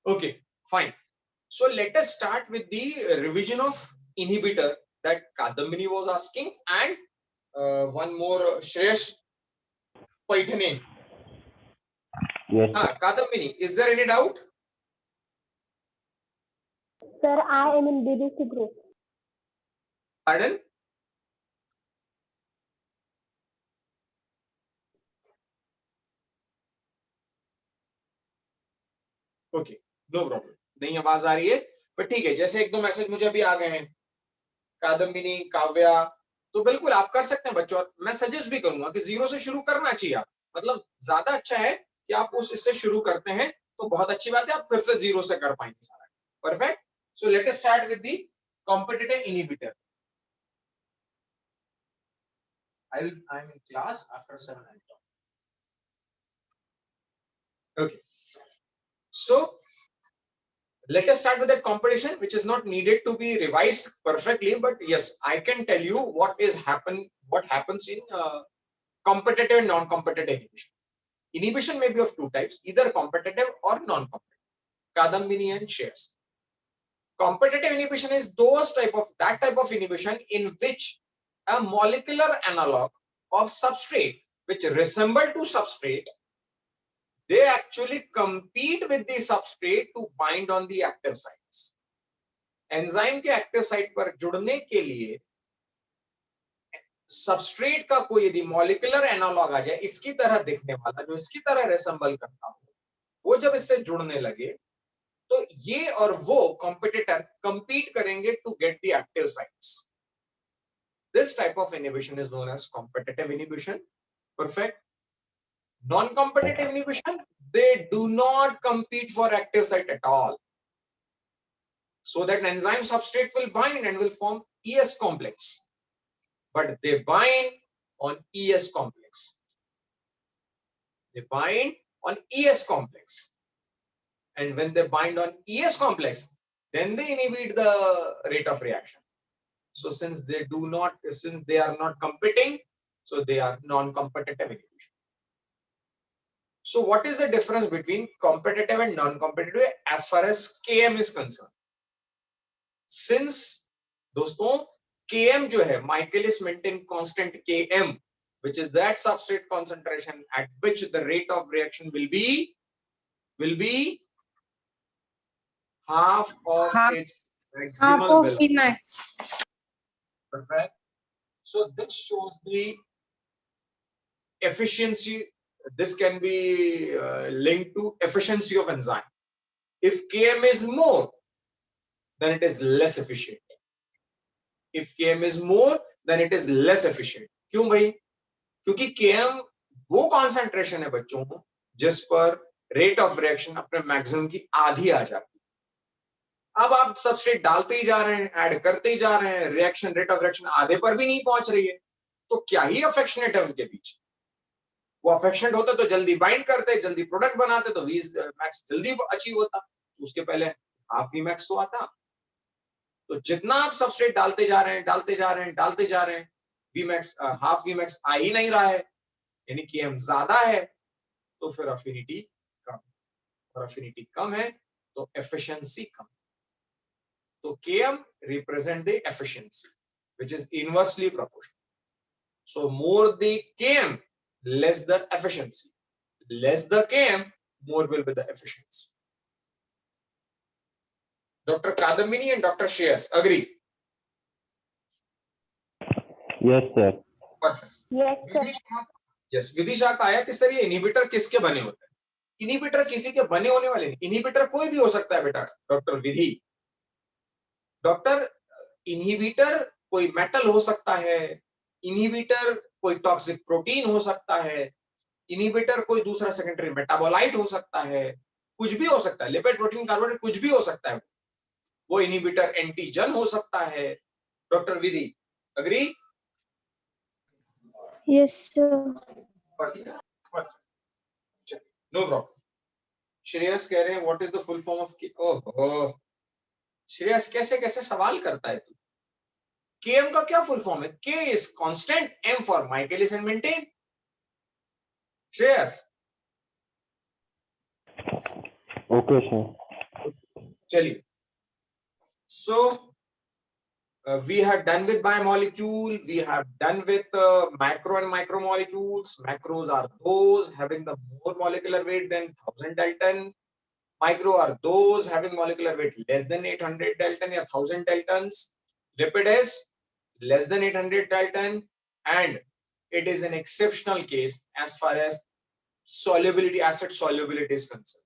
Okay, fine. So let us start with the revision of inhibitor that Kadambini was asking, and one more Shreyash Paithane. Yes. Kadambini, is there any doubt? Sir, I am in BBC group. Pardon? Okay, no problem. नहीं आवाज आ रही है, पर ठीक है, जैसे एक दो मैसेज मुझे अभी आ गए हैं, कादम्बिनी, काव्या, तो बिल्कुल आप कर सकते हैं बच्चों। मैं सजेस्ट भी करूंगा कि 0 से शुरू करना चाहिए आप, मतलब ज्यादा अच्छा है कि आप उस इससे शुरू करते हैं, तो बहुत अच्छी बात है, आप फिर से 0 से कर पाएंगे सारा। Perfect. So let us start with the competitive inhibitor. I am in class after 7 o'clock. Okay. So let us start with that competition, which is not needed to be revised perfectly, but yes, I can tell you what happens in competitive and non-competitive inhibition. Inhibition may be of two types, either competitive or non-competitive. Kadambini and Shreya's. Competitive inhibition is that type of inhibition in which a molecular analog of substrate which resemble to substrate, they actually compete with the substrate to bind on the active sites. Enzyme के active site पर जुड़ने के लिए substrate का कोई यदि molecular analogue आ जाए, इसकी तरह दिखने वाला, जो इसकी तरह रिसेंबल करता हो, वो जब इससे जुड़ने लगे, तो ये और वो कॉम्पिटिटर कंपीट करेंगे to get the active sites. This type of inhibition is known as competitive inhibition. Perfect. Non-competitive inhibition, they do not compete for active site at all. So that enzyme substrate will bind and will form ES complex. But they bind on ES complex. They bind on ES complex. And when they bind on ES complex, then they inhibit the rate of reaction. So since they are not competing, so they are non-competitive inhibition. So what is the difference between competitive and non-competitive as far as Km is concerned? Since दोस्तों Km जो है Michaelis-Menten constant Km, which is that substrate concentration at which the rate of reaction will be half of its maximal value. Vmax. Perfect. So this shows the efficiency. This can be linked to efficiency of enzyme. If Km is more, then it is less efficient. If Km is more, then it is less efficient. क्यों भाई? क्योंकि Km वो concentration है बच्चों जिस पर rate of reaction अपने maximum की आधी आ जाती है. अब आप सबस्ट्रेट डालते ही जा रहे हैं, ऐड करते ही जा रहे हैं, रिएक्शन रेट ऑफ रिएक्शन आधे पर भी नहीं पहुंच रही है, तो क्या ही अफेक्शनेट है उनके बीच. वो अफेक्शनेट होते तो जल्दी बाइंड करते, जल्दी प्रोडक्ट बनाते, तो वी मैक्स जल्दी अचीव होता. उसके पहले हाफ वी मैक्स तो आता. तो जितना आप सबस्ट्रेट डालते जा रहे हैं, V max half V max आ ही नहीं रहा है, यानी कि Km ज्यादा है, तो फिर अफिनिटी कम, और अफिनिटी कम है तो एफिशिएंसी कम. तो Km represent the efficiency, which is inversely proportional. So more the Km, less the efficiency. Less the Km, more will be the efficiency. Dr. Kadambini and Dr. Shreyas, agree? Yes, sir. Perfect. Yes, sir. Yes, Vidisha का आया कि sir ये inhibitor किसके बने होते हैं? Inhibitor किसी के बने होने वाले नहीं. इनहिबिटर कोई भी हो सकता है बेटा. डॉक्टर विधि, डॉक्टर इनहिबिटर कोई मेटल हो सकता है, इनहिबिटर कोई टॉक्सिक प्रोटीन हो सकता है, इनहिबिटर कोई दूसरा सेकेंडरी मेटाबोलाइट हो सकता है, कुछ भी हो सकता है. लिपिड प्रोटीन कार्बोहाइड्रेट कुछ भी हो सकता है. वो इनहिबिटर एंटीजन हो सकता है. Doctor Vidhi, agree? Yes, sir. No problem. Shreyas कह रहे हैं what is the full form of Shreyas कैसे कैसे सवाल करता है तू. Km का क्या फुल फॉर्म है? K is constant, M for Michaelis and Menten. Shreyas, Okay, sir. चलिए, so we have done with biomolecule, we have done with macro and micromolecules. Macros are those having the more molecular weight than 1000 Dalton. Micro are those having molecular weight less than 800 Dalton or 1000 Daltons. Lipid is less than 800 Dalton, and it is an exceptional case as far as solubility, acid solubility is concerned.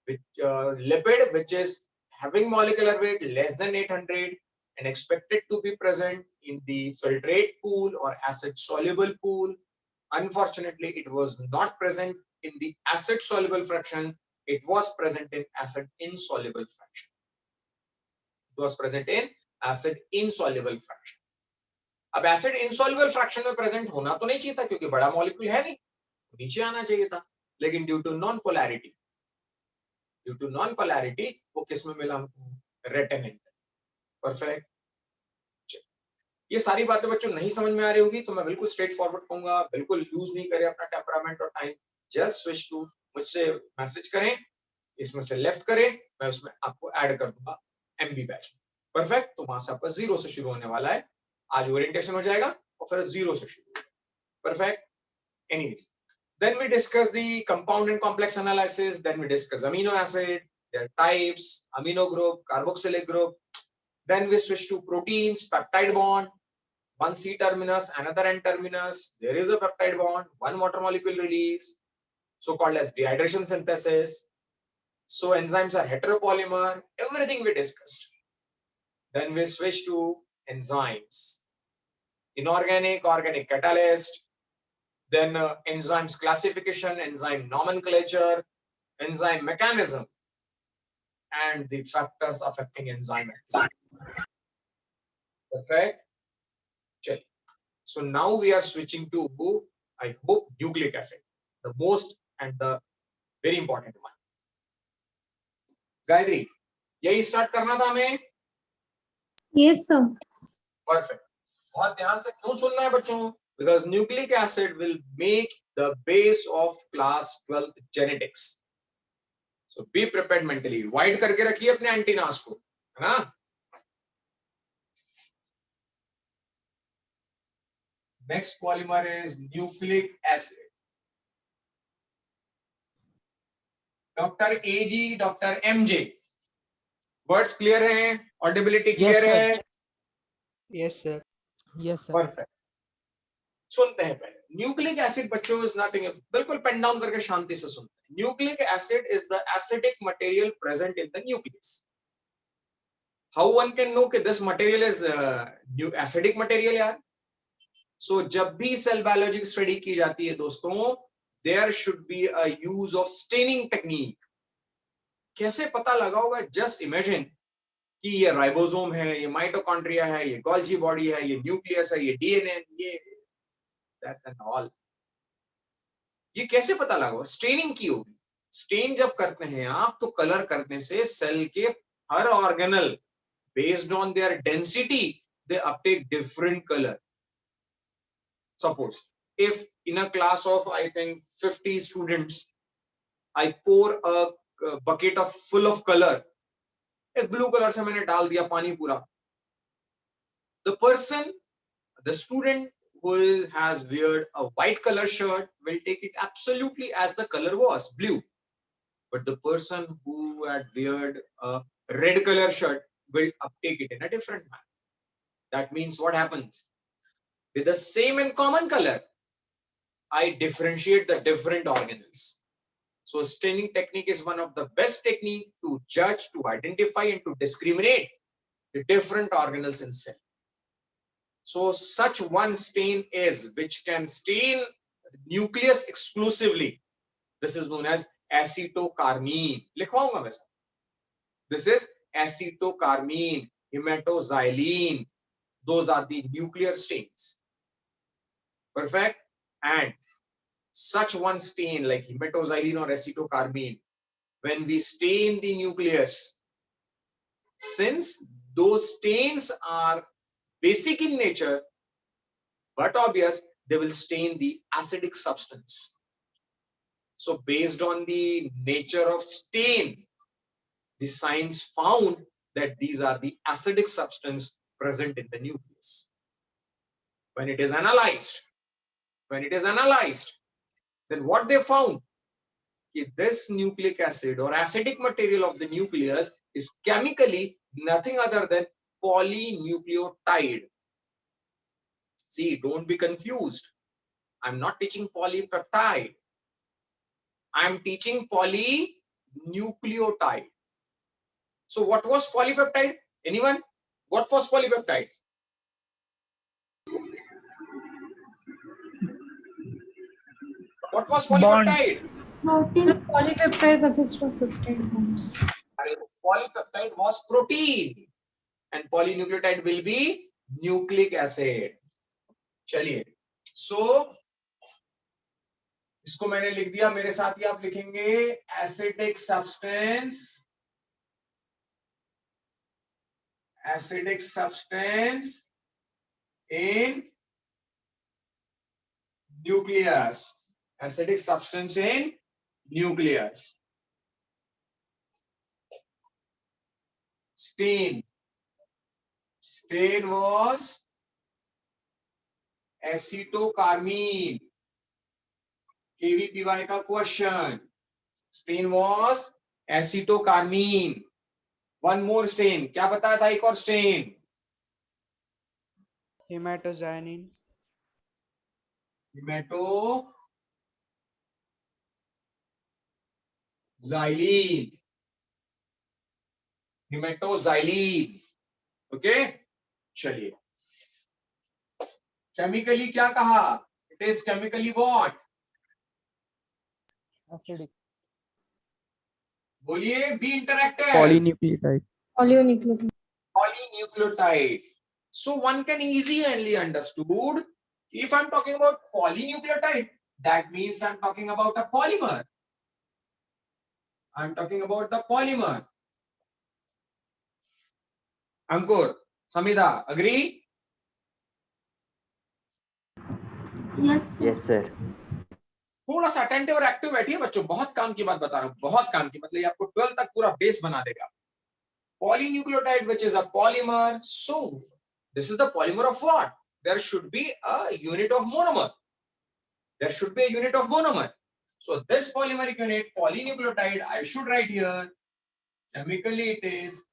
Which lipid, which is having molecular weight less than 800 and expected to be present in the filtrate pool or acid soluble pool. Unfortunately, it was not present in the acid soluble fraction. It was present in acid insoluble fraction. It was present in acid insoluble fraction. अब acid insoluble fraction में present होना तो नहीं चाहिए था क्योंकि बड़ा molecule है नहीं, नीचे आना चाहिए था, लेकिन ड्यू टू नॉन पोलैरिटी वो किस में मिला हमको? रेटेनेंट। परफेक्ट। ये सारी बातें बच्चों नहीं समझ में आ रही होगी तो मैं बिल्कुल स्ट्रेट फॉरवर्ड कहूंगा, बिल्कुल यूज नहीं करें अपना टेम्परामेंट और टाइम, जस्ट स्विच टू, मुझसे मैसेज करें, इसमें से लेफ्ट करें, मैं उसमें आपको ऐड कर दूंगा एमबी बैच। परफेक्ट। तो वहां से आपका 0 से शुरू होने वाला है, आज ओरिएंटेशन हो जाएगा और फिर 0 से शुरू। Perfect. Anyways, then we discuss the compound and complex analysis, then we discuss amino acid, their types, amino group, carboxylic group, then we switch to proteins, peptide bond, one C terminus, another N terminus, there is a peptide bond, one water molecule release, so called as dehydration synthesis. So enzymes are heteropolymer, everything we discussed. Then we switch to enzymes, inorganic, organic catalyst, then enzymes classification, enzyme nomenclature, enzyme mechanism, and the factors affecting enzyme activity. Perfect. So now we are switching to, I hope, nucleic acid, the most and the very important one. Gayatri, यही start करना था हमें? Yes, sir. Perfect. बहुत ध्यान से क्यों सुनना है बच्चों? Because nucleic acid will make the base of class 12 genetics. So be prepared mentally. Wide करके रखिए अपने एंटीनास को, है ना? Next polymer is nucleic acid. Dr. AG, Dr. MJ. Words clear हैं? Audibility clear है? Yes, sir. Yes, sir. Perfect. सुनते हैं पहले. Nucleic acid बच्चों is nothing. बिल्कुल पेन डाउन करके शांति से सुनते हैं. Nucleic acid is the acidic material present in the nucleus. How one can know कि this material is acidic material यार? So जब भी cell biology स्टडी की जाती है दोस्तों, there should be a use of staining technique. कैसे पता लगा होगा? Just imagine कि ये राइबोसोम है, ये माइटोकॉन्ड्रिया है, ये गोल्जी बॉडी है, ये न्यूक्लियस है, ये डीएनए, ये that and all. ये कैसे पता लगा? स्टेनिंग की होगी. स्टेन जब करते हैं आप तो कलर करने से सेल के हर organelle based on their density they uptake different color. Suppose if in a class of I think 50 students I pour a bucket of full of color, एक blue color से मैंने डाल दिया पानी पूरा, the student who has weared a white color shirt will take it absolutely as the color was blue, but the person who had weared a red color shirt will uptake it in a different manner. That means what happens? With the same and common color, I differentiate the different organelles. So staining technique is one of the best technique to judge, to identify and to discriminate the different organelles in cell. So such one stain is which can stain nucleus exclusively. This is known as acetocarmine. लिखवाऊंगा मैं सब. This is acetocarmine, hematoxylene. Those are the nuclear stains. Perfect. And such one stain like hematoxylene or acetocarmine, when we stain the nucleus, since those stains are basic in nature, but obvious, they will stain the acidic substance. So based on the nature of stain, the science found that these are the acidic substance present in the nucleus. When it is analyzed, then what they found? This nucleic acid or acidic material of the nucleus is chemically nothing other than polynucleotide. See, don't be confused. I'm not teaching polypeptide. I'm teaching polynucleotide. So what was polypeptide? Anyone? What was polypeptide? What was polypeptide? Polypeptide consists of peptide bonds. Polypeptide was protein and polynucleotide will be nucleic acid. चलिए, so इसको मैंने लिख दिया, मेरे साथ ही आप लिखेंगे acidic substance in nucleus. Acidic substance in nucleus. Stain was acetocarmine. KVPY का question. Stain was acetocarmine. One more stain. क्या बताया था एक और stain? Hematoxylin. Hematoxylin. ओके, चलिए. केमिकली क्या कहा? It is chemically what? Acidic. बोलिए, be interactive. Polynucleotide. Polynucleotide. So one can easily understood. If I'm talking about polynucleotide, that means I'm talking about a polymer. I'm talking about the polymer. Ankur, Samida, agree? Yes, Yes, sir. थोड़ा सा attentive और active बैठिए बच्चों, बहुत काम की बात बता रहा हूं, बहुत काम की, मतलब ये आपको 12 तक पूरा बेस बना देगा. Polynucleotide, which is a polymer. So this is the polymer of what? There should be a unit of monomer. So this polymeric unit, polynucleotide, I should write here. Chemically, it is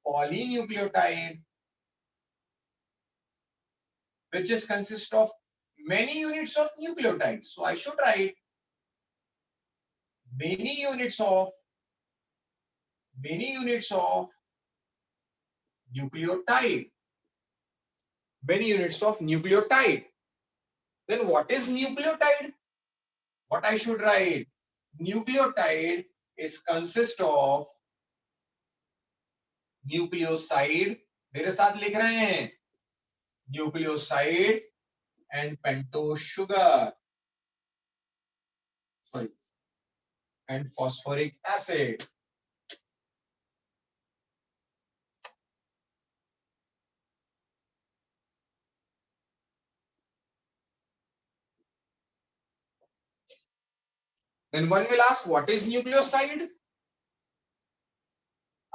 polynucleotide, which is consist of many units of nucleotides. So I should write many units of nucleotide. Many units of nucleotide. Then what is nucleotide? What I should write? Nucleotide is consist of nucleoside. मेरे साथ लिख रहे हैं, nucleoside and pentose sugar. Sorry. And phosphoric acid. Then one will ask, what is nucleoside?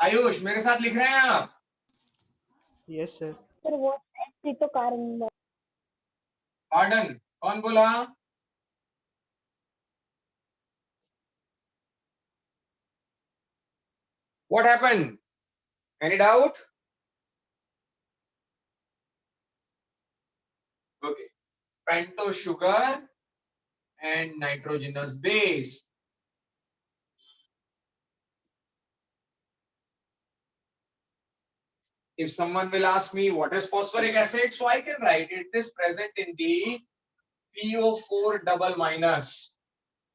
Ayush, मेरे साथ लिख रहे हैं आप? Yes, sir. Sir, what acetocarmine? Pardon, कौन बोला? What happened? Any doubt? Okay. Pentose sugar and nitrogenous base. If someone will ask me what is phosphoric acid, so I can write it is present in the PO4 double minus.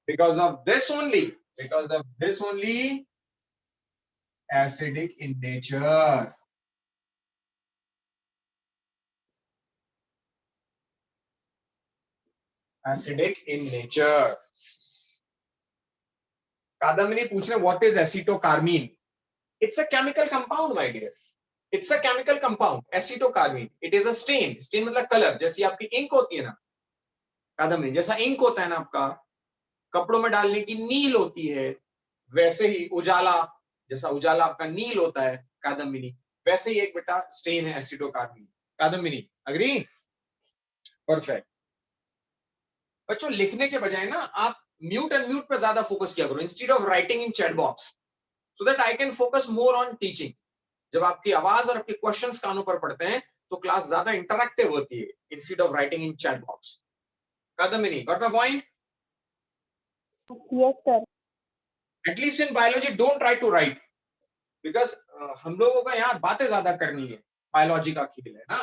Because of this only, acidic in nature. Acidic in nature. Kadamini पूछ रहे what is acetocarmine? It's a chemical compound, my dear. It's a chemical compound, acetocarmine. It is a stain. Stain मतलब colour, जैसी आपकी ink होती है ना, कादम्बरी, जैसा ink होता है ना आपका, कपड़ों में डालने की नील होती है, वैसे ही उजाला, जैसा उजाला आपका नील होता है कादम्बिनी, वैसे ही एक बेटा स्टेन है एसिटोकार्बीन कादम्बिनी। अग्री? परफेक्ट। बच्चों लिखने के बजाय ना आप म्यूट एंड म्यूट पे ज्यादा फोकस किया करो instead of writing in chat box, so that I can focus more on teaching. जब आपकी आवाज और आपके क्वेश्चंस कानों पर पड़ते हैं तो क्लास ज्यादा इंटरैक्टिव होती है instead of writing in chat box. Kadambini, got my point? Yes, sir. At least in biology don't try to write, because हम लोगों का यहाँ बातें ज्यादा करनी है, बायोलॉजी का खेल है ना।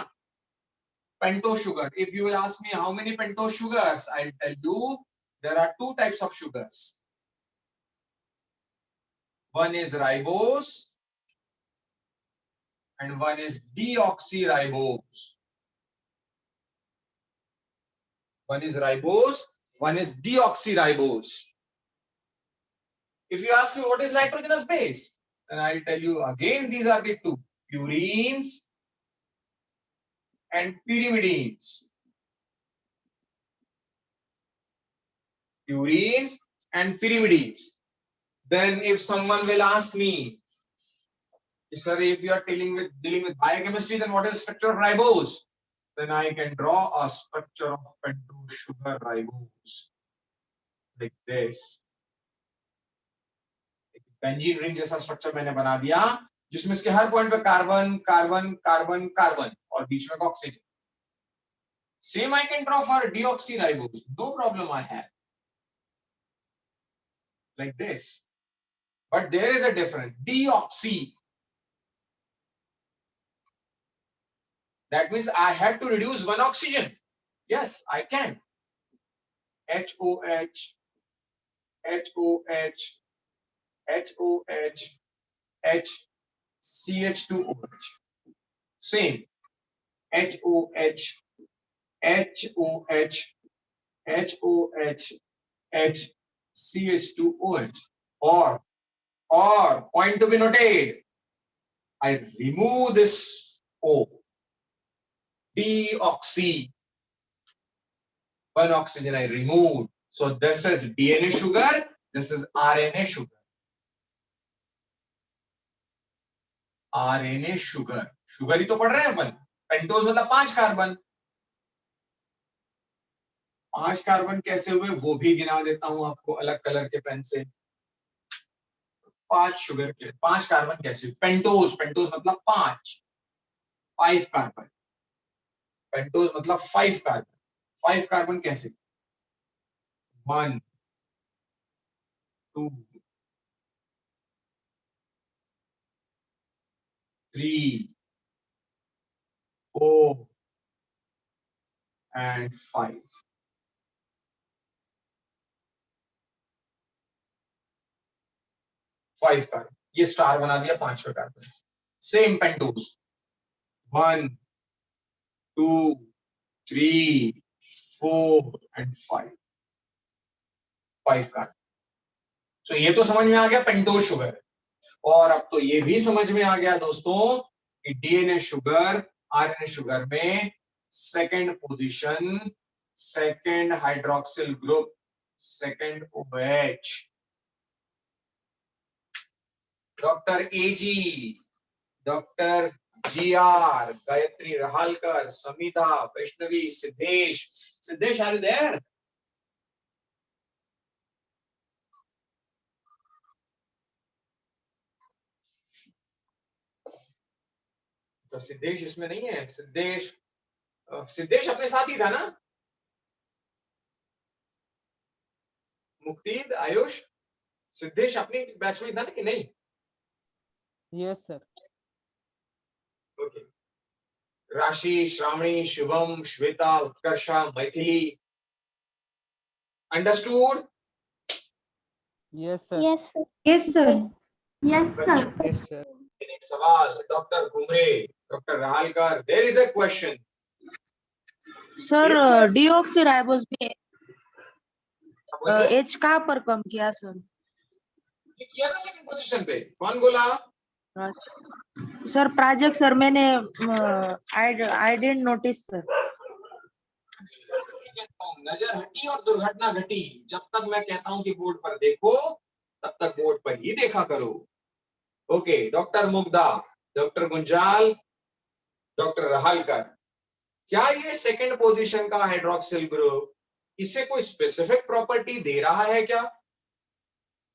Pentose sugar. If you will ask me how many pentose sugars, I'll tell you there are two types of sugars. One is ribose and one is deoxyribose. One is ribose, one is deoxyribose. If you ask me what is nitrogenous base, then I'll tell you again these are the two, purines and pyrimidines. Purines and pyrimidines. Then if someone will ask me, sir, if you are dealing with biochemistry, then what is the structure of ribose? Then I can draw a structure of pentose sugar ribose like this. Benzene ring जैसा structure मैंने बना दिया जिसमें इसके हर point पे carbon carbon carbon carbon और बीच में oxygen. Same I can draw for deoxyribose, no problem I have, like this. But there is a difference. Deoxy, that means I had to reduce one oxygen. Yes, I can. HOH, HOH, HOH, H, CH2OH. Same. HOH, HOH, HOH, H, CH2OH. Or point to be noted, I remove this O. Deoxy. One oxygen I removed. So this is DNA sugar, this is RNA sugar. RNA sugar. Sugar ही तो पढ़ रहे हैं अपन। Pentose मतलब 5 carbon. 5 carbon कैसे हुए वो भी गिना देता हूं आपको अलग कलर के पेन से। 5 शुगर के 5 कार्बन कैसे हुए? पेंटोज, पेंटोज मतलब 5 कार्बन। पेंटोज मतलब 5 कार्बन। 5 कार्बन कैसे? 1 2 3 4 and 5. फाइव कार्बन, ये स्टार बना दिया 5वें carbon. Same pentose 1 2 3 4 and 5 carbon. तो ये तो समझ में आ गया पेंटोज शुगर। और अब तो ये भी समझ में आ गया दोस्तों कि डीएनए शुगर आरएनए शुगर में second position, second hydroxyl group, second OH। Doctor AG, doctor GR, Gayatri Rahalkar, Samita, Vaishnavi, Siddhesh, Siddhesh are you there? तो सिद्धेश इसमें नहीं है। सिद्धेश सिद्धेश अपने साथ ही था ना? मुक्तिद, आयुष, सिद्धेश अपनी बैच में था ना कि नहीं? Yes sir. ओके। राशि, Shravani, Shubham, Shweta, Utkarsha, Maithili, understood? Yes sir. Yes, sir. Yes, sir. Yes, sir. Yes, sir. एक सवाल doctor Ghumre, doctor Rahalkar, there is a question. Sir Yes, sir. Deoxyribose में एच कहाँ पर कम किया सर? ये किया ना सेकंड पोजीशन पे, कौन बोला? सर प्राजक्त सर, मैंने आई डिडंट नोटिस सर। नजर हटी और दुर्घटना घटी। जब तक मैं कहता हूं कि बोर्ड पर देखो तब तक बोर्ड पर ही देखा करो। Okay, doctor Mugdha, doctor गुंजाल, doctor रहालकर, क्या ये सेकंड पोजीशन का हाइड्रोक्सिल ग्रुप इसे कोई स्पेसिफिक प्रॉपर्टी दे रहा है क्या,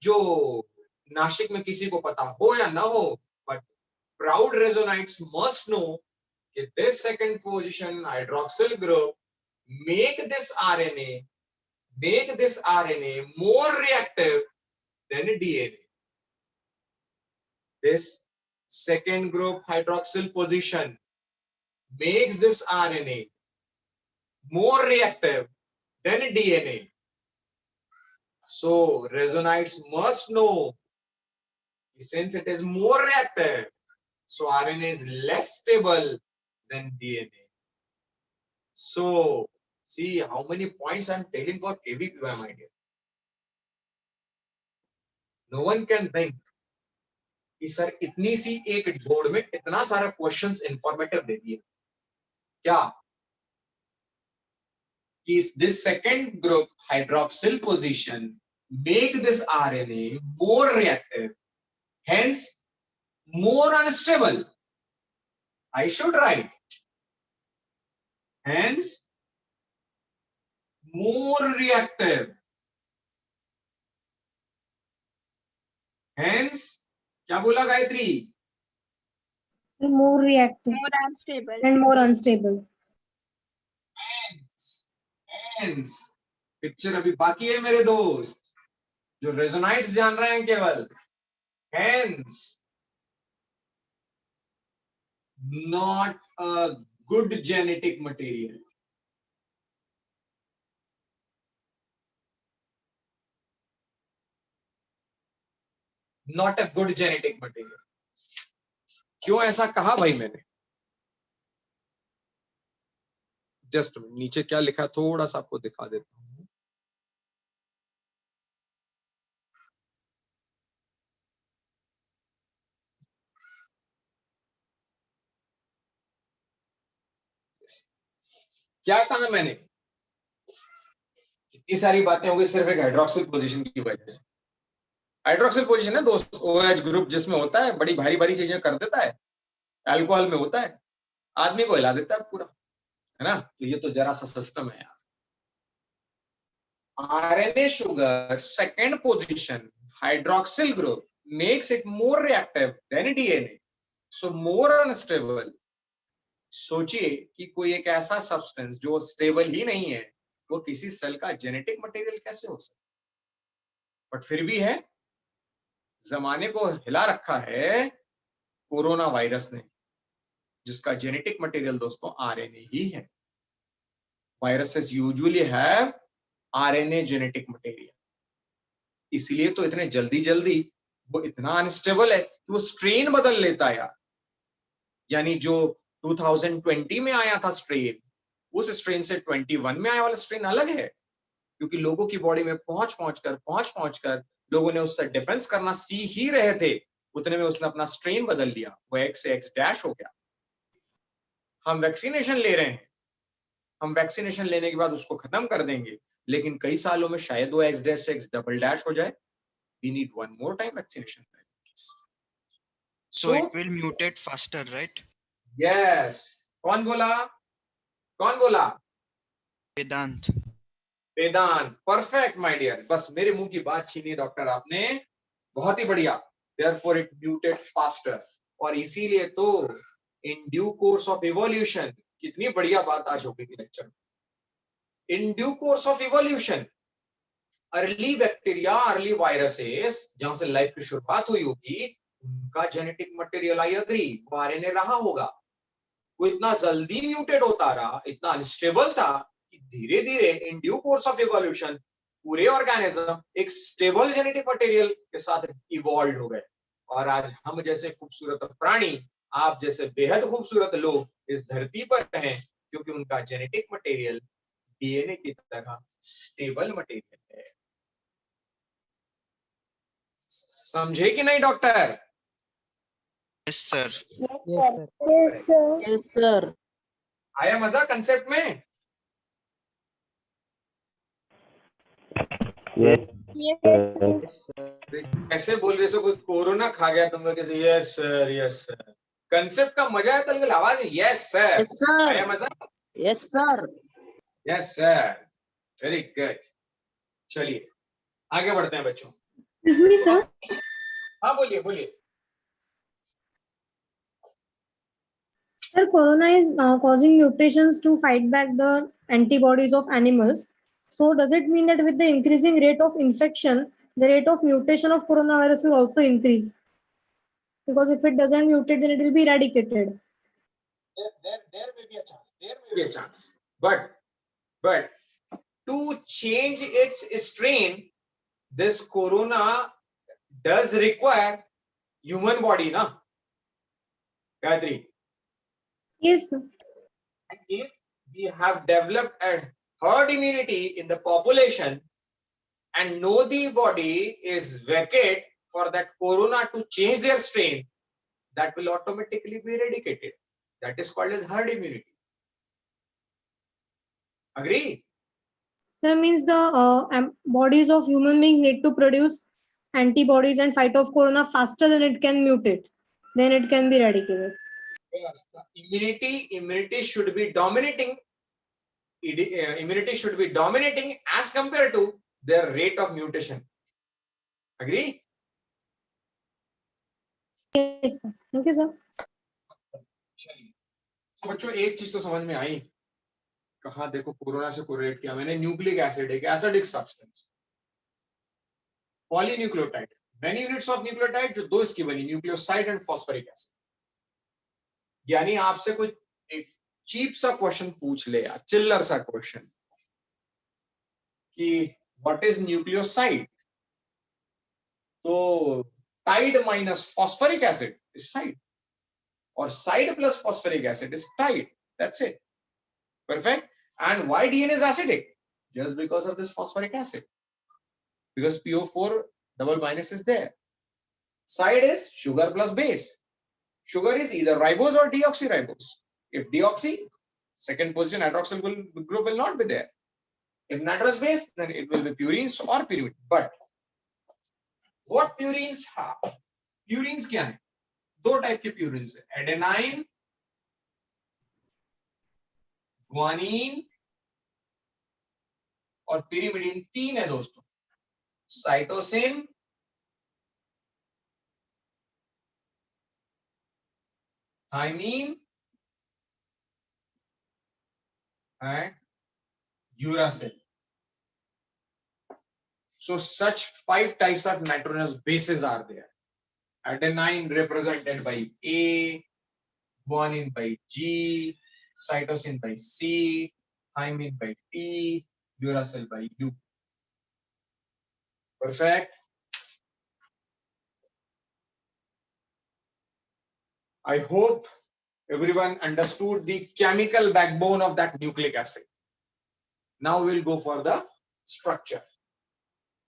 जो नासिक में किसी को पता हो या ना हो, बट प्राउड रेजोनाइट्स मस्ट नो कि this second position hydroxyl group make this RNA more reactive than DNA. This second group hydroxyl position makes this RNA more reactive than DNA. So resonites must know, since it is more reactive, so RNA is less stable than DNA. So see how many points I'm telling for KVPY, my dear. No one can think कि sir इतनी सी एक board में इतना सारा questions informative दे दिए क्या, कि this second group hydroxyl position make this RNA more reactive, hence more unstable. I should write hence more reactive, hence क्या बोला Gayatri, More reactive More unstable. and more unstable. hence picture अभी बाकी है मेरे दोस्त, जो रेजोनाइट्स जान रहे हैं केवल. hence not a good genetic material. Not a good genetic material. क्यों ऐसा कहा भाई मैंने, जस्ट नीचे क्या लिखा थोड़ा सा आपको दिखा देता हूं. क्या कहा मैंने, इतनी सारी बातें हो गई सिर्फ एक हाइड्रोक्सिल पोजीशन की वजह से. हाइड्रोक्सिल पोजीशन है दोस्त, OH ग्रुप जिसमें होता है, बड़ी भारी भारी चीजें कर देता है, अल्कोहल में होता है, आदमी को हिला देता है पूरा, है ना. तो ये तो जरा सा सिस्टम है यार. RNA sugar second position hydroxyl group makes it more reactive than DNA, so more unstable. सोचिए कि कोई एक ऐसा सब्सटेंस जो स्टेबल ही नहीं है, वो किसी सेल का जेनेटिक मटेरियल कैसे हो सकता, बट फिर भी है. जमाने को हिला रखा है कोरोना वायरस ने, जिसका जेनेटिक मटेरियल दोस्तों RNA ही है. Viruses usually have RNA genetic material, इसलिए तो इतने जल्दी जल्दी वो इतना अनस्टेबल है कि वो स्ट्रेन बदल लेता है यार. यानी जो 2020 में आया था स्ट्रेन, उस स्ट्रेन से 21 में आया वाला स्ट्रेन अलग है, क्योंकि लोगों की बॉडी में पहुंच पहुंच कर लोगों ने उससे डिफेंस करना सीख ही रहे थे, उतने में उसने अपना स्ट्रेन बदल लिया, वो X से X- हो गया. हम वैक्सीनेशन ले रहे हैं, हम वैक्सीनेशन लेने के बाद उसको खत्म कर देंगे, लेकिन कई सालों में शायद वो X- से X" हो जाए. We need one more time vaccination. So it will mutate faster, right? Yes. कौन बोला? Vedant. Vedant. Perfect my dear. बस मेरे मुंह की बात छीनी डॉक्टर आपने, बहुत ही बढ़िया. Therefore it mutate faster. और इसीलिए तो in due course of evolution, कितनी बढ़िया बात आज हो गई लेक्चर में. In due course of evolution, early bacteria, early viruses जहां से लाइफ की शुरुआत हुई होगी, उनका जेनेटिक मटेरियल, आई एग्री, वो आरएनए रहा होगा. वो इतना जल्दी म्यूटेट होता रहा, इतना अनस्टेबल था कि धीरे धीरे in due course of evolution पूरे ऑर्गेनिज्म एक स्टेबल जेनेटिक मटेरियल के साथ इवॉल्व हो गए. और आज हम जैसे खूबसूरत प्राणी, आप जैसे बेहद खूबसूरत लोग इस धरती पर हैं, क्योंकि उनका जेनेटिक मटेरियल डीएनए की तरह स्टेबल मटेरियल है. समझे कि नहीं doctor? Yes, sir. Yes, sir. Yes, sir. आया मजा कंसेप्ट में? Yes. Yes, sir. Yes, sir. कैसे बोल रहे हो कोई कोरोना खा गया तुम लोग कैसे यस सर कंसेप्ट का मजा है तो आवाज यस सर Yes, sir. आया मजा Yes, sir. Yes sir very good चलिए आगे बढ़ते हैं बच्चों Excuse me, sir. हाँ बोलिए बोलिए Sir, corona is causing mutations to fight back the antibodies of animals. So, does it mean that with the increasing rate of infection, the rate of mutation of coronavirus will also increase? Because if it doesn't mutate, then it will be eradicated. there will be a chance there will be a chance but to change its strain this corona does require human body na Gayatri Yes, sir. if we have developed a herd immunity in the population and know the body is vacant for that corona to change their strain, that will automatically be eradicated. That is called as herd immunity. Agree? That means the bodies of human beings need to produce antibodies and fight off corona faster than it can mutate. Then it can be eradicated. Yes. Immunity should be dominating. Immunity should be dominating as compared to their rate of mutation. Agree? Yes, sir. Thank you, sir. चलिए तो बच्चों एक चीज तो समझ में आई कहा देखो कोरोना से कोरिलेट किया मैंने न्यूक्लिक एसिड एक acidic substance polynucleotide many units of nucleotide जो दो इसकी बनी न्यूक्लियोसाइड एंड फॉस्फोरिक एसिड यानी आपसे कोई एक चीप सा क्वेश्चन पूछ ले या चिल्लर सा क्वेश्चन कि व्हाट इज न्यूक्लियोसाइड तो tide minus phosphoric acid is side or side plus phosphoric acid is tied. That's it. Perfect. And why DNA is acidic? Just because of this phosphoric acid. Because PO4 double minus is there. Side is sugar plus base. Sugar is either ribose or deoxyribose. If deoxy, second position hydroxyl group will not be there. If nitrous base, then it will be purines or purine. But what purines have? Purines क्या है? दो type के purines है adenine guanine और pyrimidine तीन है दोस्तों cytosine thymine and uracil so such 5 types of nitrogenous bases are there. Adenine represented by A, guanine by G, cytosine by C, thymine by T, uracil by U. Perfect. I hope everyone understood the chemical backbone of that nucleic acid. Now we'll go for the structure.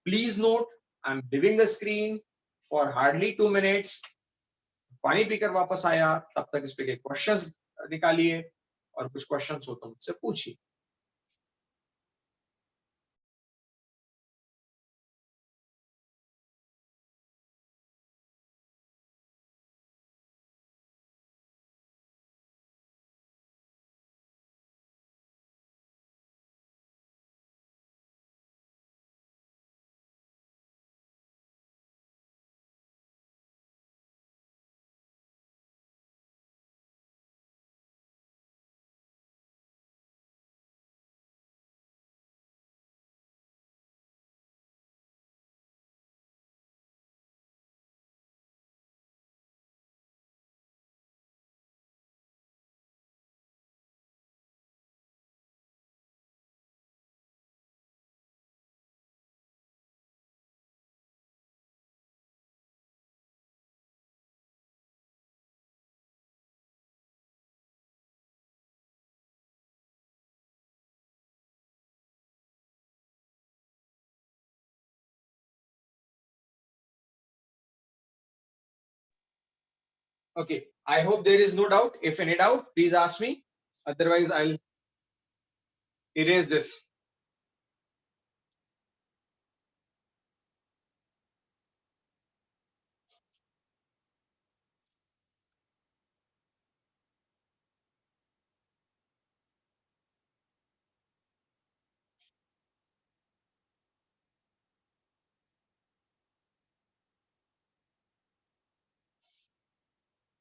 Please note, I'm leaving the screen for hardly 2 minutes. पानी पीकर वापस आया तब तक इस पे के questions निकालिए और कुछ क्वेश्चंस हो तो मुझसे पूछिए Okay, I hope there is no doubt. If any doubt, please ask me. Otherwise, I'll erase this.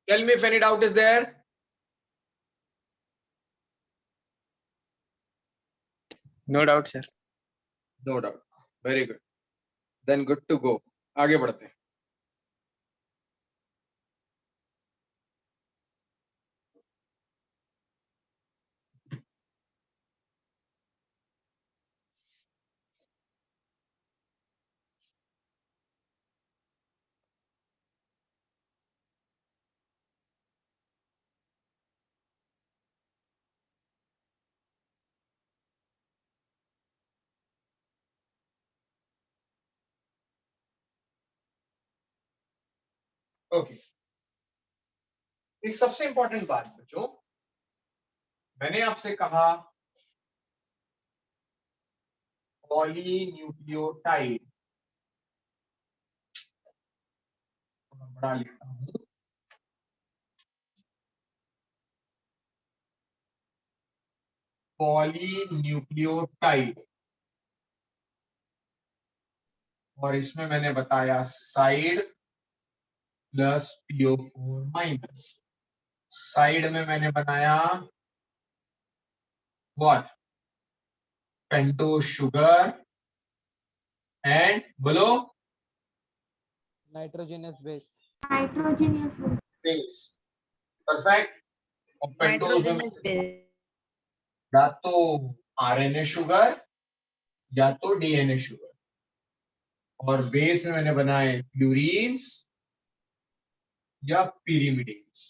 Tell me if any doubt is there. No doubt, sir. No doubt. Very good. Then good to go. आगे बढ़ते हैं. Okay. एक सबसे important बात बच्चों, मैंने आपसे कहा पॉलीन्यूक्लियोटाइड, बड़ा लिखता हूं, पॉलीन्यूक्लियोटाइड, और इसमें मैंने बताया side plus PO4 minus. Side में मैंने बनाया व्हाट, पेंटोज शुगर एंड बोलो Nitrogenous base. बेस. परफेक्ट. और पेंटोज में Nitrogenous base. या तो RNA शुगर या तो DNA शुगर, और बेस में मैंने बनाए प्यूरीन्स या pyrimidines.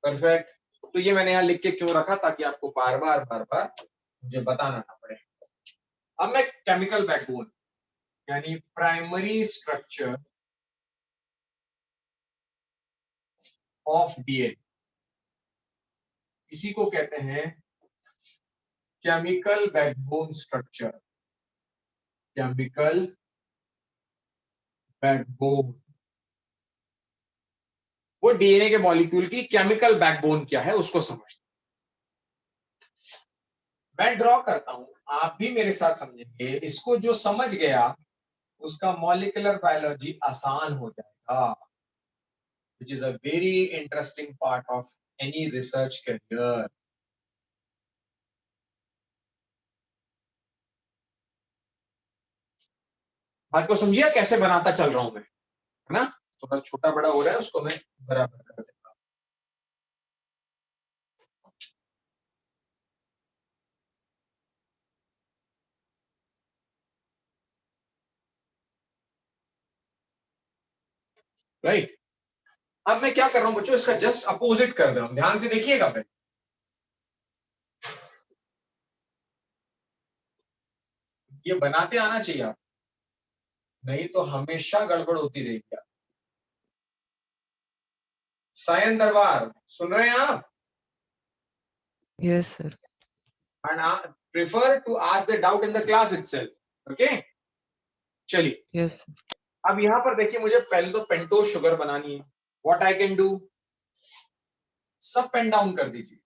परफेक्ट. तो ये मैंने यहाँ लिख के क्यों रखा, ताकि आपको बार बार मुझे बताना ना पड़े. अब मैं केमिकल बैकबोन यानी प्राइमरी स्ट्रक्चर ऑफ DNA, इसी को कहते हैं chemical backbone structure. Chemical backbone, वो डीएनए के मॉलिक्यूल की केमिकल बैकबोन क्या है उसको समझते. मैं ड्रॉ करता हूं, आप भी मेरे साथ समझेंगे. इसको जो समझ गया उसका मॉलिक्यूलर बायोलॉजी आसान हो जाएगा, which is a very interesting part of any research career. बात को समझिए कैसे बनाता चल रहा हूं मैं, है ना. थोड़ा छोटा बड़ा हो रहा है, उसको मैं बराबर कर देता हूं. राइट. अब मैं क्या कर रहा हूं बच्चों, इसका जस्ट अपोजिट कर दे रहा हूं. ध्यान से देखिएगा फिर. ये बनाते आना चाहिए आप, नहीं तो हमेशा गड़बड़ होती रहेगी. सायन दरबार सुन रहे हैं आप? Yes, sir. And I prefer to ask the doubt in the class itself. Okay? चलिए. Yes, sir. अब यहां पर देखिए, मुझे पहले तो पेंटोज शुगर बनानी है. व्हाट आई कैन डू, सब पेन डाउन कर दीजिए.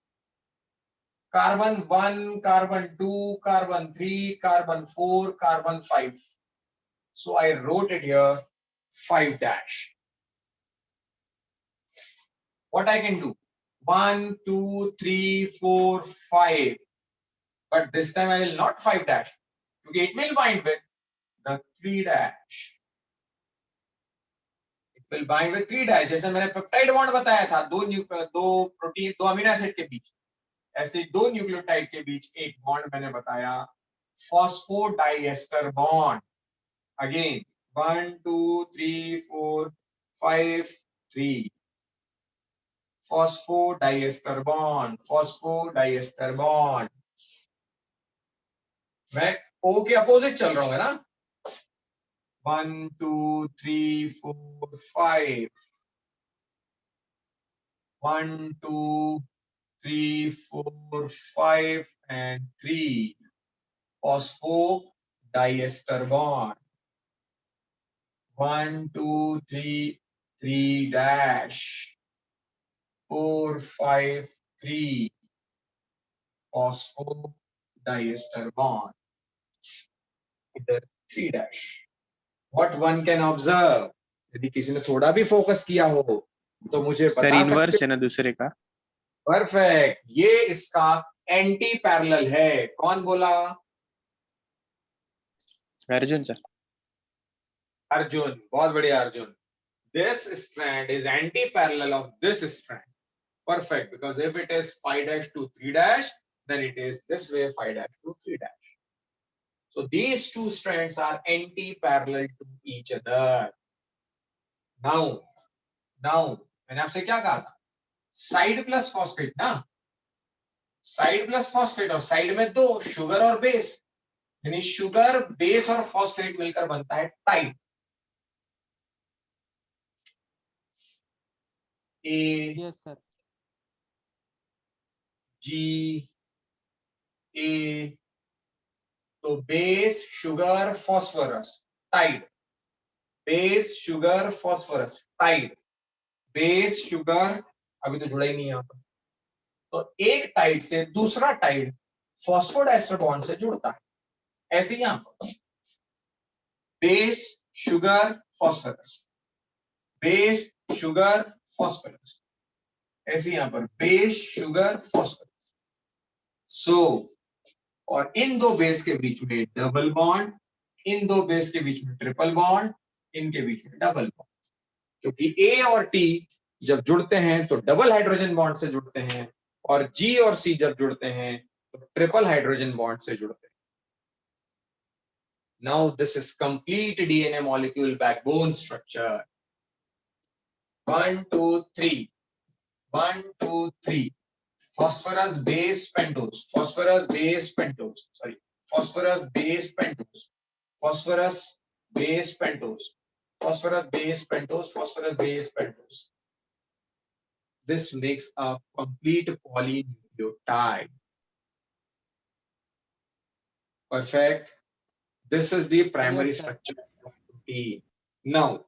Carbon 1, carbon 2, carbon 3, carbon 4, carbon 5. So I wrote it here 5 dash. What I can do, 1, 2, 3, 4, 5. But this time I will not 5 dash, because it will bind with the 3 dash. It will bind with 3 dash. जैसे मैंने peptide bond बताया था, दो protein, दो amino acid के बीच, ऐसे दो nucleotide के बीच एक बॉन्ड मैंने बताया, phosphodiester bond. Again 1, 2, 3, 4, 5, 3. Phosphodiester bond, phosphodiester bond. मैं O के अपोजिट चल रहा हूँ, है ना. 1, 2, 3, 4, 5. 1, 2, 3, 4, 5 and 3. Phosphodiester bond. 1, 2, 3, 3 dash. 4, 5, 3. Phosphodiester bond. इधर 3 dash. What one can observe, यदि किसी ने थोड़ा भी फोकस किया हो, तो मुझे सर बता इनवर्स सकते है ना दूसरे का? परफेक्ट, ये इसका एंटी पैरेलल है। कौन बोला? अर्जुन सर। अर्जुन, बहुत बढ़िया Arjun. This strand is anti-parallel of this strand. Perfect, because if it is 5 dash to 3 dash, then it is this way 5 dash to 3 dash. So these two strands are anti-parallel to each other. Now मैंने आपसे क्या कहा था? Side plus phosphate ना, side plus phosphate, और side में दो, sugar और बेस, यानी शुगर बेस और फॉस्फेट मिलकर बनता है टाइड। A yes sir. जी ए, तो base sugar phosphorus tide, base sugar phosphorus tide, base sugar, अभी तो जुड़ा ही नहीं है यहाँ पर। तो एक टाइड से दूसरा टाइड फॉस्फोडाइस्टर बॉन्ड से जुड़ता है, ऐसे ही यहाँ पर base sugar phosphorus, base sugar phosphorus, ऐसे यहाँ पर बेस शुगर फॉस्फोरस। सो और इन दो बेस के बीच में डबल बॉन्ड, इन दो बेस के बीच में ट्रिपल बॉन्ड, इनके बीच में डबल बॉन्ड, क्योंकि ए और टी जब जुड़ते हैं तो डबल हाइड्रोजन बॉन्ड से जुड़ते हैं, और जी और सी जब जुड़ते हैं तो ट्रिपल हाइड्रोजन बॉन्ड से जुड़ते हैं। Now this is complete DNA molecule backbone structure. 1, 2, 3. 1, 2, 3. Phosphorus base pentose. Phosphorus base pentose. Sorry. Phosphorus base pentose. Phosphorus base pentose. Phosphorus base pentose. Phosphorus base pentose. This makes a complete polynucleotide. Perfect. This is the primary structure of protein. Now,